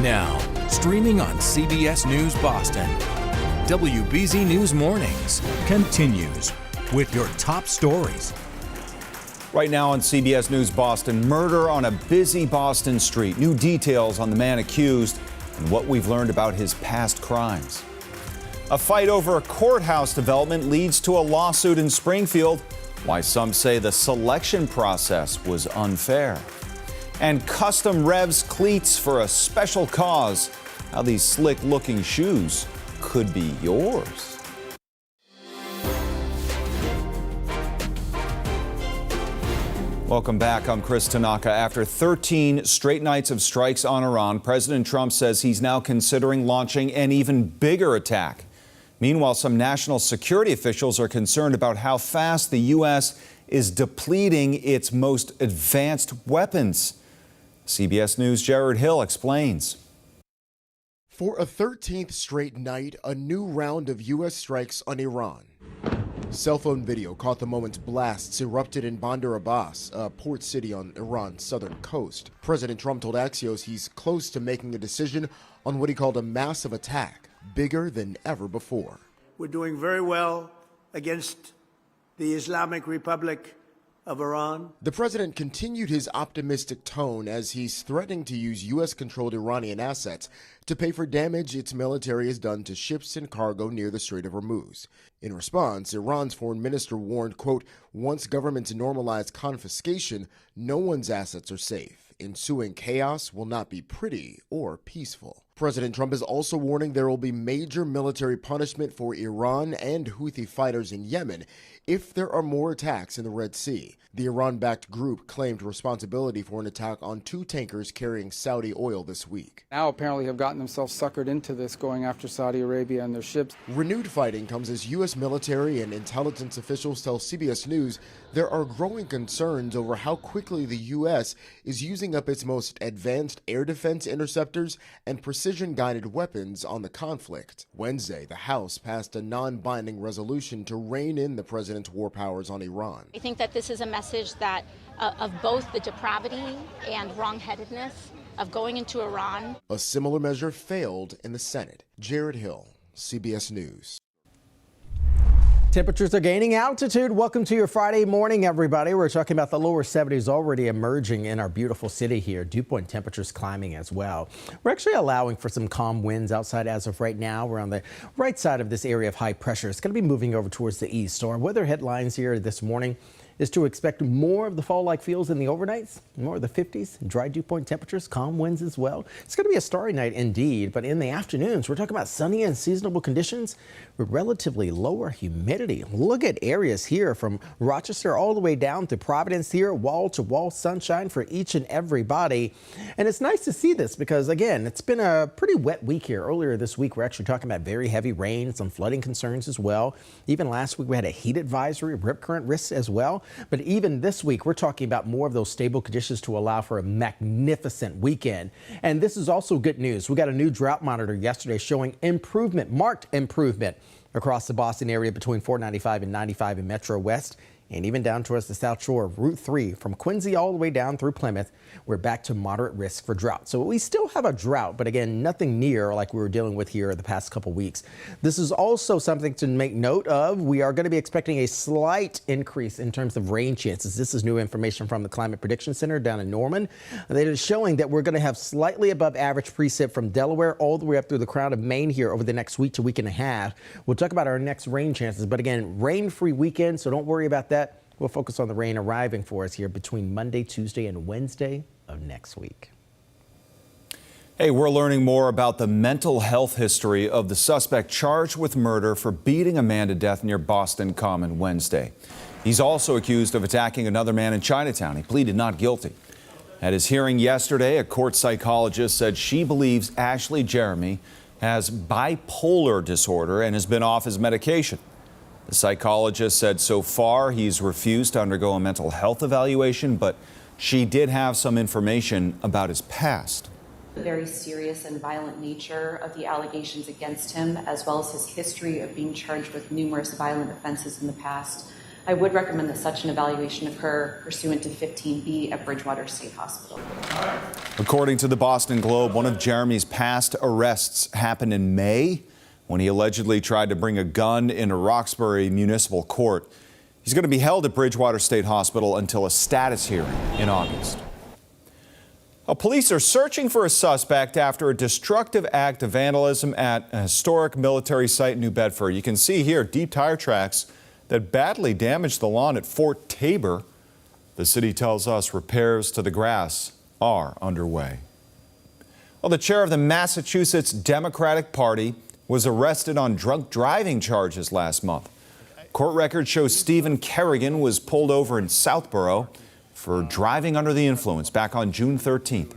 Now, streaming on CBS News Boston, WBZ News Mornings continues with your top stories. Right now on CBS News Boston, murder on a busy Boston street. New details on the man accused and what we've learned about his past crimes. A fight over a courthouse development leads to a lawsuit in Springfield. Why some say the selection process was unfair. And custom Revs cleats for a special cause. How these slick-looking shoes could be yours. Welcome back. I'm Chris Tanaka. After 13 straight nights of strikes on Iran, President Trump says he's now considering launching an even bigger attack. Meanwhile, some national security officials are concerned about how fast the U.S. is depleting its most advanced weapons. CBS News' Jared Hill explains. For a 13th straight night, a new round of U.S. strikes on Iran. Cell phone video caught the moment blasts erupted in Bandar Abbas, a port city on Iran's southern coast. President Trump told Axios he's close to making a decision on what he called a massive attack, bigger than ever before. We're doing very well against the Islamic Republic of Iran. The president continued his optimistic tone as he's threatening to use U.S.-controlled Iranian assets to pay for damage its military has done to ships and cargo near the Strait of Hormuz. In response, Iran's foreign minister warned, quote, once governments normalize confiscation, no one's assets are safe. Ensuing chaos will not be pretty or peaceful. President Trump is also warning there will be major military punishment for Iran and Houthi fighters in Yemen if there are more attacks in the Red Sea. The Iran-backed group claimed responsibility for an attack on 2 tankers carrying Saudi oil this week. Now apparently have gotten themselves suckered into this, going after Saudi Arabia and their ships. Renewed fighting comes as U.S. military and intelligence officials tell CBS News there are growing concerns over how quickly the U.S. is using up its most advanced air defense interceptors and precision-guided weapons on the conflict. Wednesday, the House passed a non-binding resolution to rein in the president's war powers on Iran. I think that this is a message that of both the depravity and wrongheadedness of going into Iran. A similar measure failed in the Senate. Jared Hill, CBS News. Temperatures are gaining altitude. Welcome to your Friday morning, everybody. We're talking about the lower 70s already emerging in our beautiful city here. Dew point temperatures climbing as well. We're actually allowing for some calm winds outside as of right now. We're on the right side of this area of high pressure. It's going to be moving over towards the east. So our weather headlines here this morning. is to expect more of the fall-like feels in the overnights, more of the 50s, dry dew point temperatures, calm winds as well. It's going to be a starry night indeed, but in the afternoons, we're talking about sunny and seasonable conditions with relatively lower humidity. Look at areas here from Rochester all the way down to Providence here, wall-to-wall sunshine for each and every body. And it's nice to see this because, again, it's been a pretty wet week here. Earlier this week, we're actually talking about very heavy rain, some flooding concerns as well. Even last week, we had a heat advisory, rip current risks as well. But even this week, we're talking about more of those stable conditions to allow for a magnificent weekend. And this is also good news. We got a new drought monitor yesterday showing improvement, marked improvement across the Boston area between 495 and 95 in Metro West. And even down towards the South Shore of Route 3 from Quincy all the way down through Plymouth, we're back to moderate risk for drought. So we still have a drought, but again, nothing near like we were dealing with here the past couple weeks. This is also something to make note of. We are going to be expecting a slight increase in terms of rain chances. This is new information from the Climate Prediction Center down in Norman. That is showing that we're going to have slightly above average precip from Delaware all the way up through the Crown of Maine here over the next week to week and a half. We'll talk about our next rain chances, but again, rain-free weekend, so don't worry about that. We'll focus on the rain arriving for us here between Monday, Tuesday, and Wednesday of next week. Hey, we're learning more about the mental health history of the suspect charged with murder for beating a man to death near Boston Common Wednesday. He's also accused of attacking another man in Chinatown. He pleaded not guilty. At his hearing yesterday, a court psychologist said she believes Ashley Jeremy has bipolar disorder and has been off his medication. The psychologist said so far he's refused to undergo a mental health evaluation, but she did have some information about his past. The very serious and violent nature of the allegations against him, as well as his history of being charged with numerous violent offenses in the past, I would recommend that such an evaluation occur pursuant to 15B at Bridgewater State Hospital. According to the Boston Globe, one of Jeremy's past arrests happened in May when he allegedly tried to bring a gun into Roxbury Municipal Court. He's going to be held at Bridgewater State Hospital until a status hearing in August. Police are searching for a suspect after a destructive act of vandalism at a historic military site in New Bedford. You can see here deep tire tracks that badly damaged the lawn at Fort Tabor. The city tells us repairs to the grass are underway. Well, the chair of the Massachusetts Democratic Party was arrested on drunk driving charges last month. Court records show Stephen Kerrigan was pulled over in Southborough for driving under the influence back on June 13th.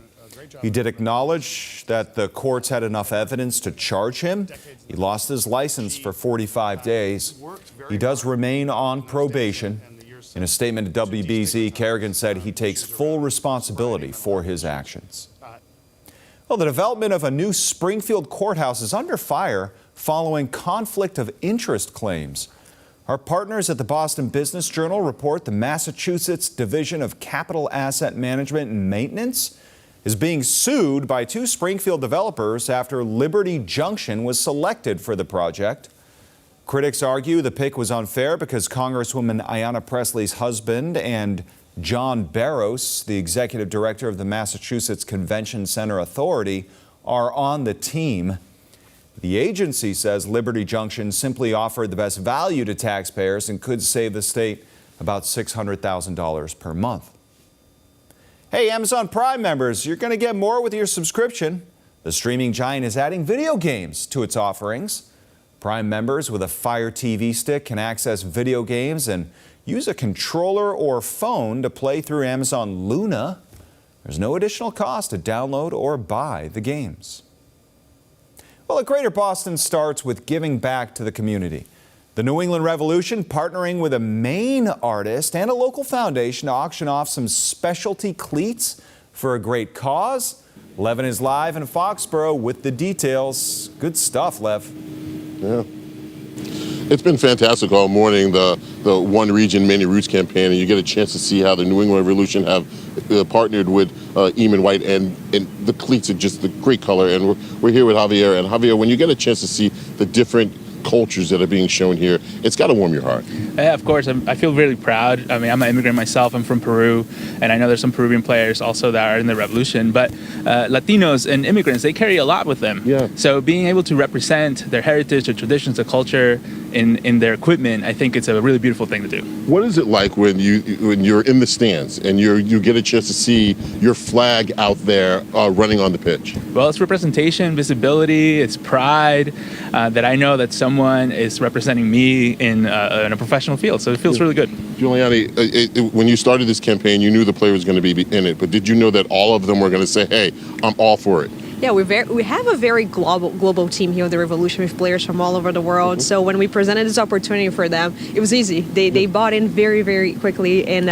He did acknowledge that the courts had enough evidence to charge him. He lost his license for 45 days. He does remain on probation. In a statement to WBZ, Kerrigan said he takes full responsibility for his actions. Well, the development of a new Springfield courthouse is under fire following conflict of interest claims. Our partners at the Boston Business Journal report the Massachusetts Division of Capital Asset Management and Maintenance is being sued by two Springfield developers after Liberty Junction was selected for the project. Critics argue the pick was unfair because Congresswoman Ayanna Pressley's husband and John Barros, the executive director of the Massachusetts Convention Center Authority, are on the team. The agency says Liberty Junction simply offered the best value to taxpayers and could save the state about $600,000 per month. Hey, Amazon Prime members, you're going to get more with your subscription. The streaming giant is adding video games to its offerings. Prime members with a Fire TV stick can access video games and use a controller or phone to play through Amazon Luna. There's no additional cost to download or buy the games. Well, a Greater Boston starts with giving back to the community. The New England Revolution partnering with a Maine artist and a local foundation to auction off some specialty cleats for a great cause. Levin is live in Foxborough with the details. Good stuff, Lev. Yeah. It's been fantastic all morning, the One Region Many Roots campaign, and you get a chance to see how the New England Revolution have partnered with Eamon White, and the cleats are just the great color. And we're here with Javier. And Javier, when you get a chance to see the different cultures that are being shown here, it's got to warm your heart. Yeah, of course. I feel really proud. I mean, I'm an immigrant myself. I'm from Peru, and I know there's some Peruvian players also that are in the revolution. But Latinos and immigrants, they carry a lot with them. Yeah. So being able to represent their heritage, their traditions, their culture, in their equipment, I think it's a really beautiful thing to do. What is it like when you're in the stands and you get a chance to see your flag out there running on the pitch? Well, it's representation, visibility, it's pride that I know that someone is representing me in a professional field. So it feels really good. Giuliani, when you started this campaign, you knew the player was going to be in it, but did you know that all of them were going to say, "Hey, I'm all for it"? Yeah, we have a very global team here at the Revolution with players from all over the world. So when we presented this opportunity for them, it was easy. They bought in very, very quickly, and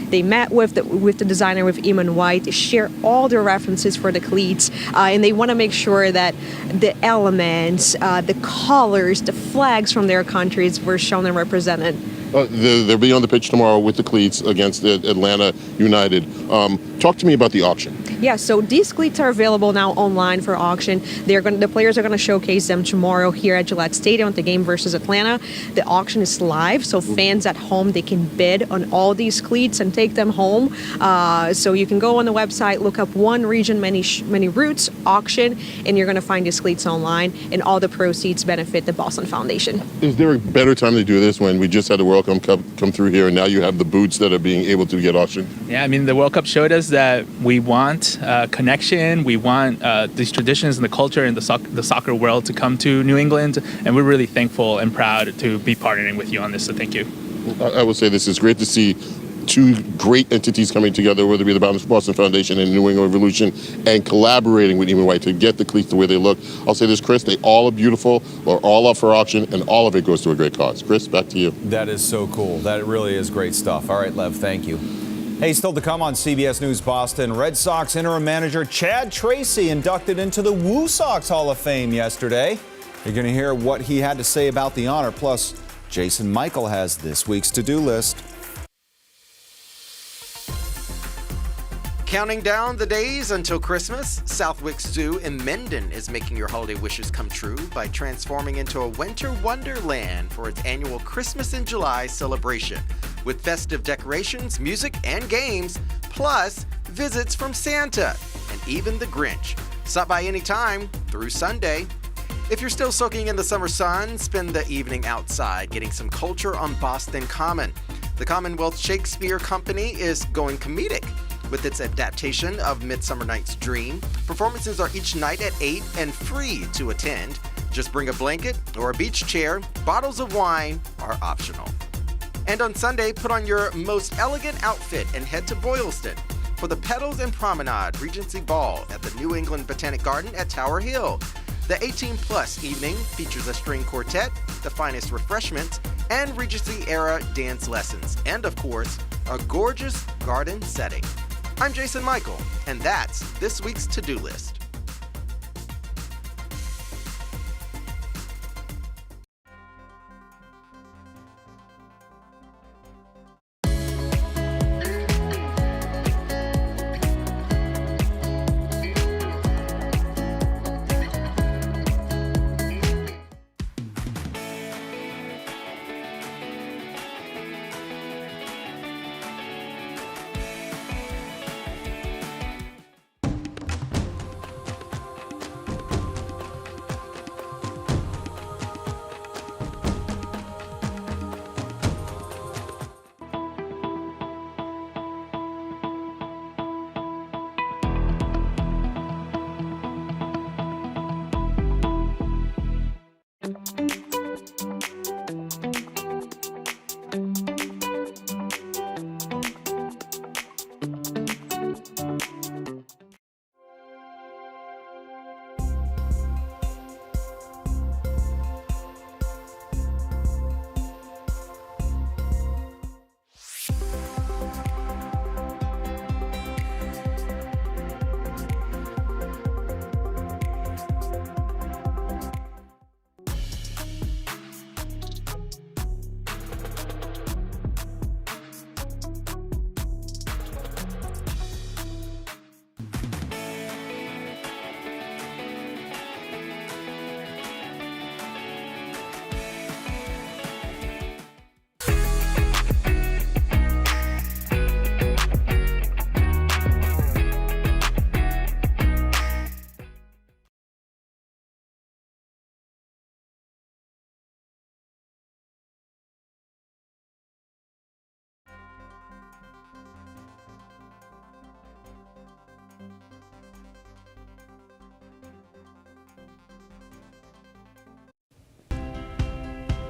they met with the designer, with Eamon White. They share all their references for the cleats, and they want to make sure that the elements, the colors, the flags from their countries were shown and represented. They'll be on the pitch tomorrow with the cleats against Atlanta United. Talk to me about the auction. Yeah, so these cleats are available now online for auction. The players are going to showcase them tomorrow here at Gillette Stadium at the game versus Atlanta. The auction is live, so fans at home, they can bid on all these cleats and take them home. So you can go on the website, look up One Region, Many Roots auction, and you're going to find these cleats online, and all the proceeds benefit the Boston Foundation. Is there a better time to do this when we just had the World Cup come through here and now you have the boots that are being able to get auctioned? Yeah, I mean, the World Cup showed us that we want connection. We want these traditions and the culture in the soccer world to come to New England, and we're really thankful and proud to be partnering with you on this, so thank you. I will say this is great to see two great entities coming together, whether it be the Boston Foundation and New England Revolution, and collaborating with Eamon White to get the cleats the way they look. I'll say this, Chris, they all are beautiful, are all up for auction, and all of it goes to a great cause. Chris, back to you. That is so cool. That really is great stuff. All right, Lev, thank you. Hey, still to come on CBS News Boston, Red Sox interim manager Chad Tracy inducted into the Woo Sox Hall of Fame yesterday. You're going to hear what he had to say about the honor. Plus, Jason Michael has this week's to-do list. Counting down the days until Christmas, Southwick Zoo in Mendon is making your holiday wishes come true by transforming into a winter wonderland for its annual Christmas in July celebration, with festive decorations, music, and games, plus visits from Santa and even the Grinch. Stop by anytime through Sunday. If you're still soaking in the summer sun, spend the evening outside getting some culture on Boston Common. The Commonwealth Shakespeare Company is going comedic with its adaptation of Midsummer Night's Dream. Performances are each night at 8 and free to attend. Just bring a blanket or a beach chair. Bottles of wine are optional. And on Sunday, put on your most elegant outfit and head to Boylston for the Petals and Promenade Regency Ball at the New England Botanic Garden at Tower Hill. The 18-plus evening features a string quartet, the finest refreshments, and Regency-era dance lessons, and of course, a gorgeous garden setting. I'm Jason Michael, and that's this week's to-do list.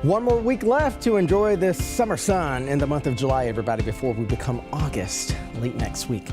One more week left to enjoy this summer sun in the month of July, everybody, before we become August late next week.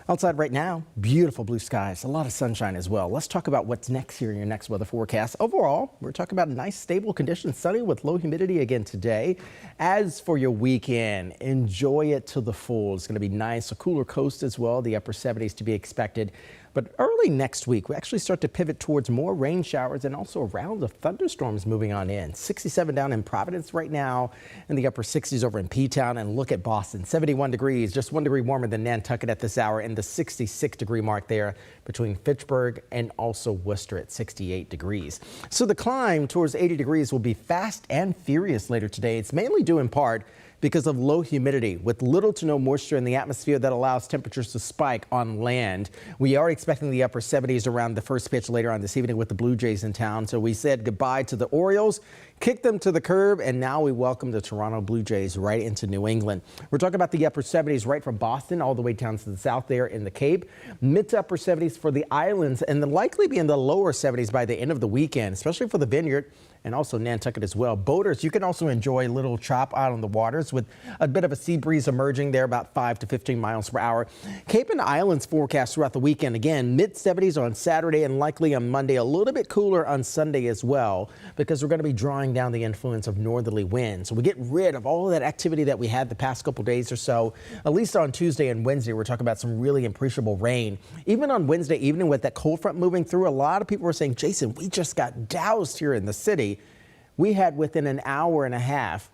Outside right now, beautiful blue skies, a lot of sunshine as well. Let's talk about what's next here in your next weather forecast. Overall, we're talking about nice, stable conditions, sunny with low humidity again today. As for your weekend, enjoy it to the full. It's going to be nice, a cooler coast as well, the upper 70s to be expected. But early next week, we actually start to pivot towards more rain showers and also a round of thunderstorms moving on in. 67 down in Providence right now, in the upper 60s over in P-Town. And look at Boston, 71 degrees, just 1 degree warmer than Nantucket at this hour, and the 66 degree mark there between Fitchburg and also Worcester at 68 degrees. So the climb towards 80 degrees will be fast and furious later today. It's mainly due in part because of low humidity with little to no moisture in the atmosphere that allows temperatures to spike on land. We are expecting the upper 70s around the first pitch later on this evening with the Blue Jays in town. So we said goodbye to the Orioles, kicked them to the curb, and now we welcome the Toronto Blue Jays right into New England. We're talking about the upper 70s right from Boston all the way down to the south there in the Cape. Mid to upper 70s for the islands, and then likely be in the lower 70s by the end of the weekend, especially for the Vineyard and also Nantucket as well. Boaters, you can also enjoy a little chop out on the waters with a bit of a sea breeze emerging there, about 5 to 15 miles per hour. Cape and Islands forecast throughout the weekend. Again, mid 70s on Saturday and likely on Monday. A little bit cooler on Sunday as well, because we're going to be drawing down the influence of northerly winds. So we get rid of all of that activity that we had the past couple days or so. At least on Tuesday and Wednesday, we're talking about some really appreciable rain. Even on Wednesday evening with that cold front moving through, a lot of people were saying, Jason, we just got doused here in the city. We had within an hour and a half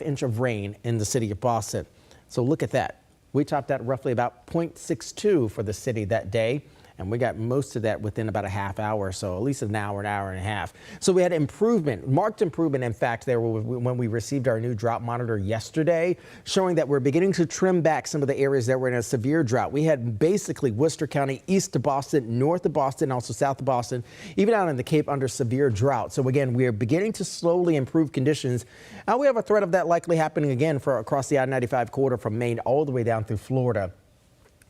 inch of rain in the city of Boston. So look at that. We topped out roughly about 0.62 for the city that day. And we got most of that within about a half hour, so at least an hour and a half. So we had improvement, marked improvement, in fact, there when we received our new drought monitor yesterday, showing that we're beginning to trim back some of the areas that were in a severe drought. We had basically Worcester County, east of Boston, north of Boston, also south of Boston, even out in the Cape under severe drought. So again, we are beginning to slowly improve conditions. And we have a threat of that likely happening again for across the I-95 corridor from Maine all the way down through Florida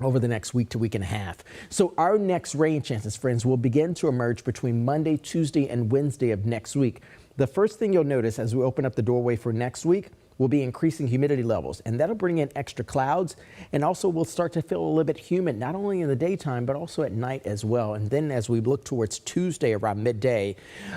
over the next week to week and a half. So our next rain chances, friends, will begin to emerge between Monday, Tuesday, and Wednesday of next week. The first thing you'll notice as we open up the doorway for next week will be increasing humidity levels, and that'll bring in extra clouds, and also we'll start to feel a little bit humid, not only in the daytime, but also at night as well. And then as we look towards Tuesday around midday,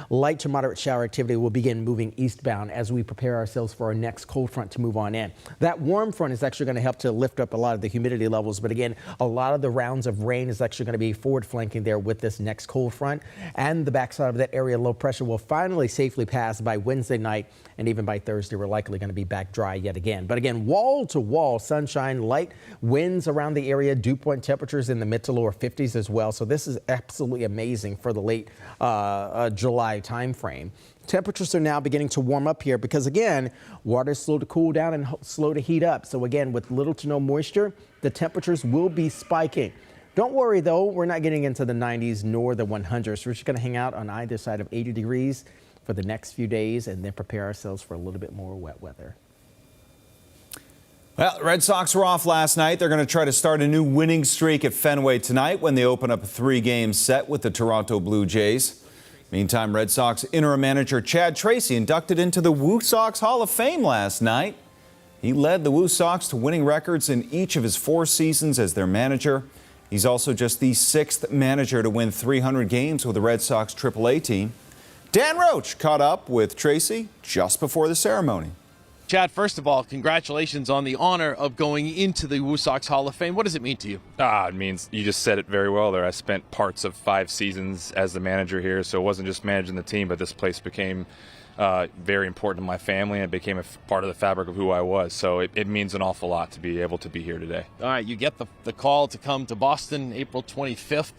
light to moderate shower activity will begin moving eastbound as we prepare ourselves for our next cold front to move on in. That warm front is actually going to help to lift up a lot of the humidity levels, but again, a lot of the rounds of rain is actually going to be forward flanking there with this next cold front, and the backside of that area low pressure will finally safely pass by Wednesday night, and even by Thursday we're likely going to be back dry yet again. But again, wall to wall sunshine, light winds around the area, dew point temperatures in the mid to lower 50s as well. So this is absolutely amazing for the late July time frame. Temperatures are now beginning to warm up here because again, water is slow to cool down and slow to heat up. So again, with little to no moisture, the temperatures will be spiking. Don't worry though, we're not getting into the 90s nor the 100s. We're just going to hang out on either side of 80 degrees for the next few days and then prepare ourselves for a little bit more wet weather. Well, the Red Sox were off last night. They're going to try to start a new winning streak at Fenway tonight when they open up a 3-game set with the Toronto Blue Jays. Meantime, Red Sox interim manager Chad Tracy inducted into the Woo Sox Hall of Fame last night. He led the Woo Sox to winning records in each of his 4 seasons as their manager. He's also just the 6th manager to win 300 games with the Red Sox AAA team. Dan Roach caught up with Tracy just before the ceremony. Chad, first of all, congratulations on the honor of going into the Woo Sox Hall of Fame. What does it mean to you? It means you just said it very well there. I spent parts of 5 seasons as the manager here, so it wasn't just managing the team, but this place became very important to my family, and it became a part of the fabric of who I was. So it means an awful lot to be able to be here today. All right, you get the call to come to Boston April 25th.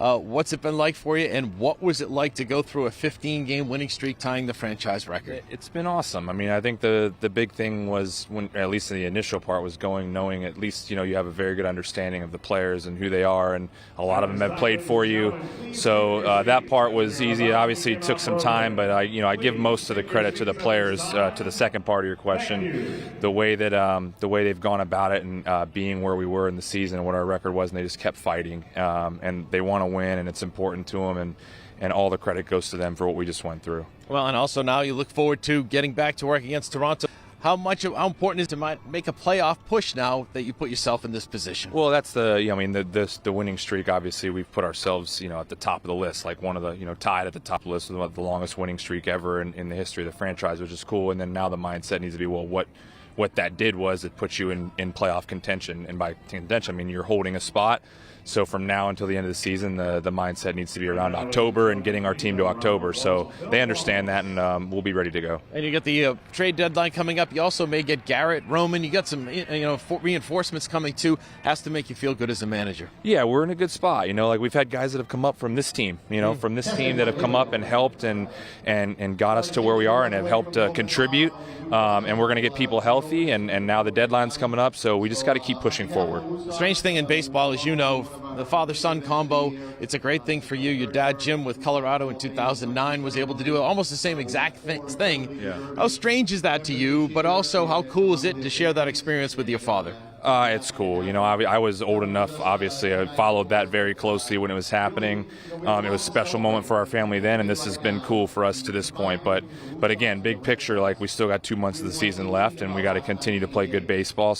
What's it been like for you, and what was it like to go through a 15-game winning streak tying the franchise record? It's been awesome. I mean, I think the big thing was, when at least the initial part was knowing at least, you have a very good understanding of the players and who they are, and a lot of them have played for you. So that part was easy. Obviously, it took some time, but I give most of the credit to the players. To the second part of your question, the way they've gone about it, and being where we were in the season and what our record was, and they just kept fighting, and they want to win, and it's important to them, and all the credit goes to them for what we just went through. Well, and also now you look forward to getting back to work against Toronto. How important is it to make a playoff push now that you put yourself in this position? Well, that's the winning streak. Obviously, we've put ourselves, at the top of the list, like one of the, tied at the top of the list with the longest winning streak ever in the history of the franchise, which is cool. And then now the mindset needs to be, well, what that did was it puts you in playoff contention. And by contention, I mean you're holding a spot. So from now until the end of the season, the mindset needs to be around October and getting our team to October. So they understand that, and we'll be ready to go. And you get the trade deadline coming up. You also may get Garrett, Roman. You got some reinforcements coming too. Has to make you feel good as a manager. Yeah, we're in a good spot. Like we've had guys that have come up from this team. From this team that have come up and helped and got us to where we are and have helped contribute. And we're going to get people healthy. And now the deadline's coming up, so we just got to keep pushing forward. The strange thing in baseball is, the father-son combo, it's a great thing for you. Your dad, Jim, with Colorado in 2009, was able to do almost the same exact thing. Yeah. How strange is that to you, but also how cool is it to share that experience with your father? It's cool. I was old enough, obviously. I followed that very closely when it was happening. It was a special moment for our family then, and this has been cool for us to this point. But again, big picture, like we still got 2 months of the season left, and we got to continue to play good baseball.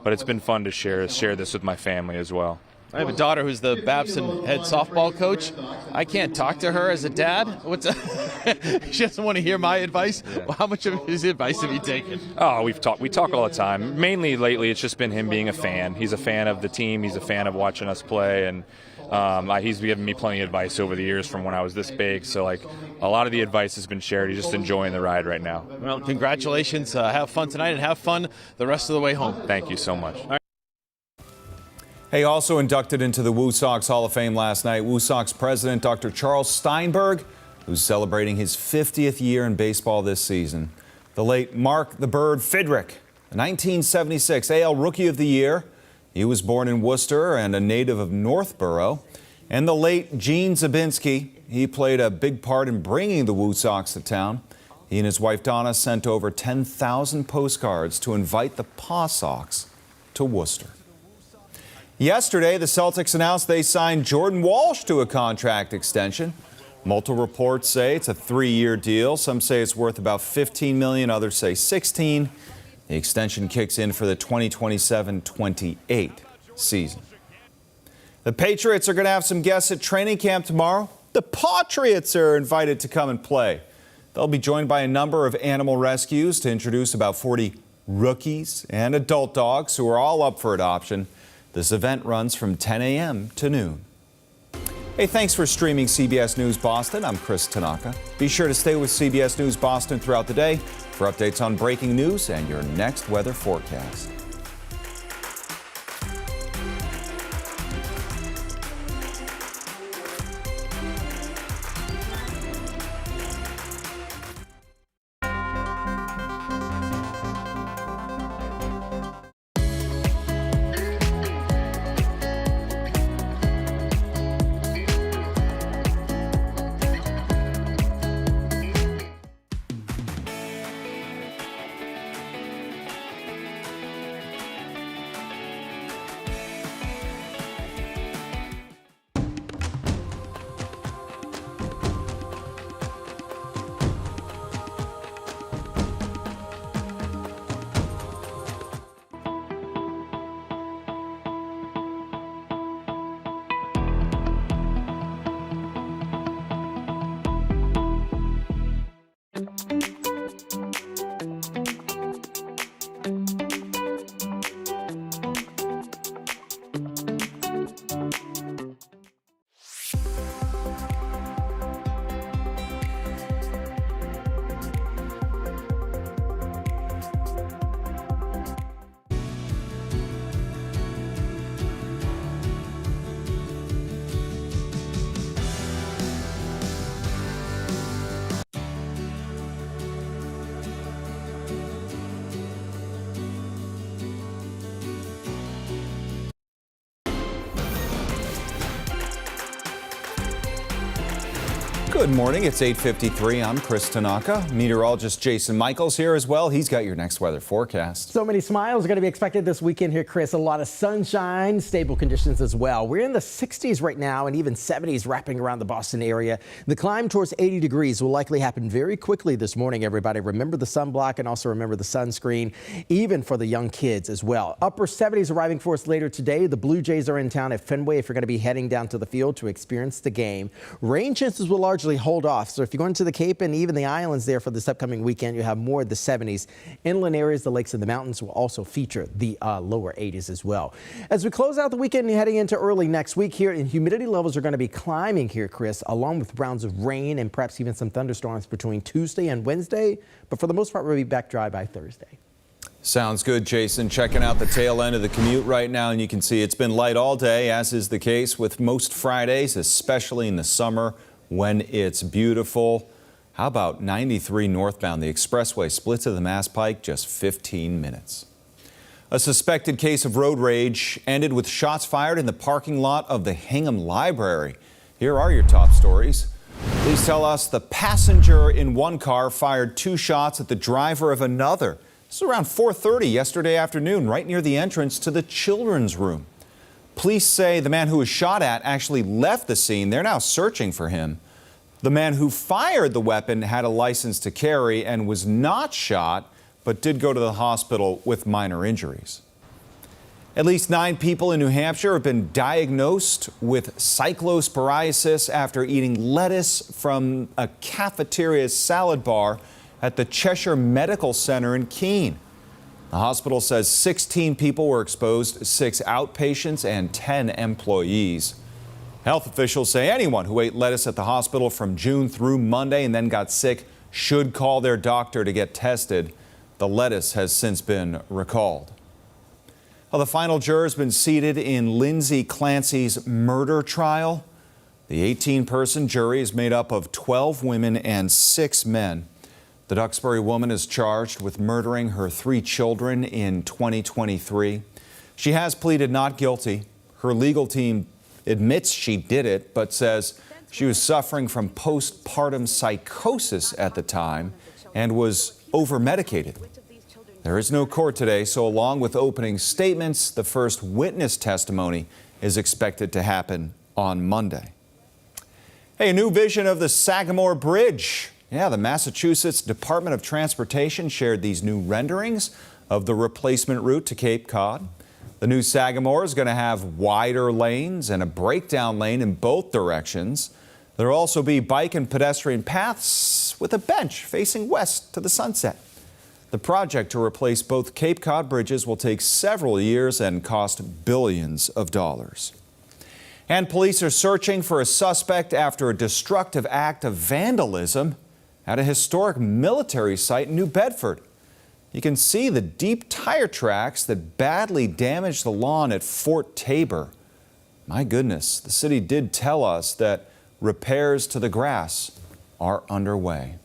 But it's been fun to share this with my family as well. I have a daughter who's the Babson head softball coach. I can't talk to her as a dad. She doesn't want to hear my advice. Yeah. Well, how much of his advice have you taken? Oh, we talk all the time. Mainly lately, it's just been him being a fan. He's a fan of the team. He's a fan of watching us play, and he's given me plenty of advice over the years from when I was this big. So, a lot of the advice has been shared. He's just enjoying the ride right now. Well, congratulations. Have fun tonight and have fun the rest of the way home. Thank you so much. Hey, also inducted into the Woo Sox Hall of Fame last night, Woo Sox president Dr. Charles Steinberg, who's celebrating his 50th year in baseball this season. The late Mark the Bird Fidrych, the 1976 AL Rookie of the Year. He was born in Worcester and a native of Northborough. And the late Gene Zabinski, he played a big part in bringing the Woo Sox to town. He and his wife Donna sent over 10,000 postcards to invite the Paw Sox to Worcester. Yesterday, the Celtics announced they signed Jordan Walsh to a contract extension. Multiple reports say it's a 3-year deal. Some say it's worth about $15 million, others say $16. The extension kicks in for the 2027-28 season. The Patriots are going to have some guests at training camp tomorrow. The Patriots are invited to come and play. They'll be joined by a number of animal rescues to introduce about 40 rookies and adult dogs who are all up for adoption. This event runs from 10 a.m. to noon. Hey, thanks for streaming CBS News Boston. I'm Chris Tanaka. Be sure to stay with CBS News Boston throughout the day for updates on breaking news and your next weather forecast. Good morning. It's 8:53. I'm Chris Tanaka. Meteorologist Jason Michaels here as well. He's got your next weather forecast. So many smiles are going to be expected this weekend here, Chris. A lot of sunshine, stable conditions as well. We're in the 60s right now and even 70s wrapping around the Boston area. The climb towards 80 degrees will likely happen very quickly this morning, everybody. Remember the sunblock and also remember the sunscreen, even for the young kids as well. Upper 70s arriving for us later today. The Blue Jays are in town at Fenway if you're going to be heading down to the field to experience the game. Rain chances will largely hold off. So if you're going to the Cape and even the islands there for this upcoming weekend, you have more of the 70s. Inland areas, the lakes and the mountains will also feature the lower 80s as well. As we close out the weekend and heading into early next week here, and humidity levels are going to be climbing here, Chris, along with rounds of rain and perhaps even some thunderstorms between Tuesday and Wednesday. But for the most part, we'll be back dry by Thursday. Sounds good, Jason. Checking out the tail end of the commute right now, and you can see it's been light all day, as is the case with most Fridays, especially in the summer when it's beautiful. How about 93 northbound? The expressway split to the Mass Pike, just 15 minutes. A suspected case of road rage ended with shots fired in the parking lot of the Hingham Library. Here are your top stories. Please tell us the passenger in one car fired 2 shots at the driver of another. This was around 4:30 yesterday afternoon, right near the entrance to the children's room. Police say the man who was shot at actually left the scene. They're now searching for him. The man who fired the weapon had a license to carry and was not shot, but did go to the hospital with minor injuries. At least 9 people in New Hampshire have been diagnosed with cyclosporiasis after eating lettuce from a cafeteria salad bar at the Cheshire Medical Center in Keene. The hospital says 16 people were exposed, 6 outpatients and 10 employees. Health officials say anyone who ate lettuce at the hospital from June through Monday and then got sick should call their doctor to get tested. The lettuce has since been recalled. Well, the final juror has been seated in Lindsay Clancy's murder trial. The 18-person jury is made up of 12 women and 6 men. The Duxbury woman is charged with murdering her 3 children in 2023. She has pleaded not guilty. Her legal team admits she did it, but says she was suffering from postpartum psychosis at the time and was over-medicated. There is no court today, so along with opening statements, the first witness testimony is expected to happen on Monday. Hey, a new vision of the Sagamore Bridge. Yeah, the Massachusetts Department of Transportation shared these new renderings of the replacement route to Cape Cod. The new Sagamore is going to have wider lanes and a breakdown lane in both directions. There will also be bike and pedestrian paths with a bench facing west to the sunset. The project to replace both Cape Cod bridges will take several years and cost billions of dollars. And police are searching for a suspect after a destructive act of vandalism at a historic military site in New Bedford. You can see the deep tire tracks that badly damaged the lawn at Fort Tabor. My goodness, the city did tell us that repairs to the grass are underway.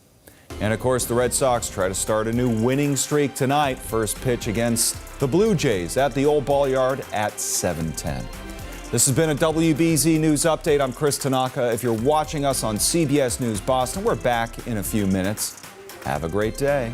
And of course, the Red Sox try to start a new winning streak tonight. First pitch against the Blue Jays at the Old Ball Yard at 7:10. This has been a WBZ News Update. I'm Chris Tanaka. If you're watching us on CBS News Boston, we're back in a few minutes. Have a great day.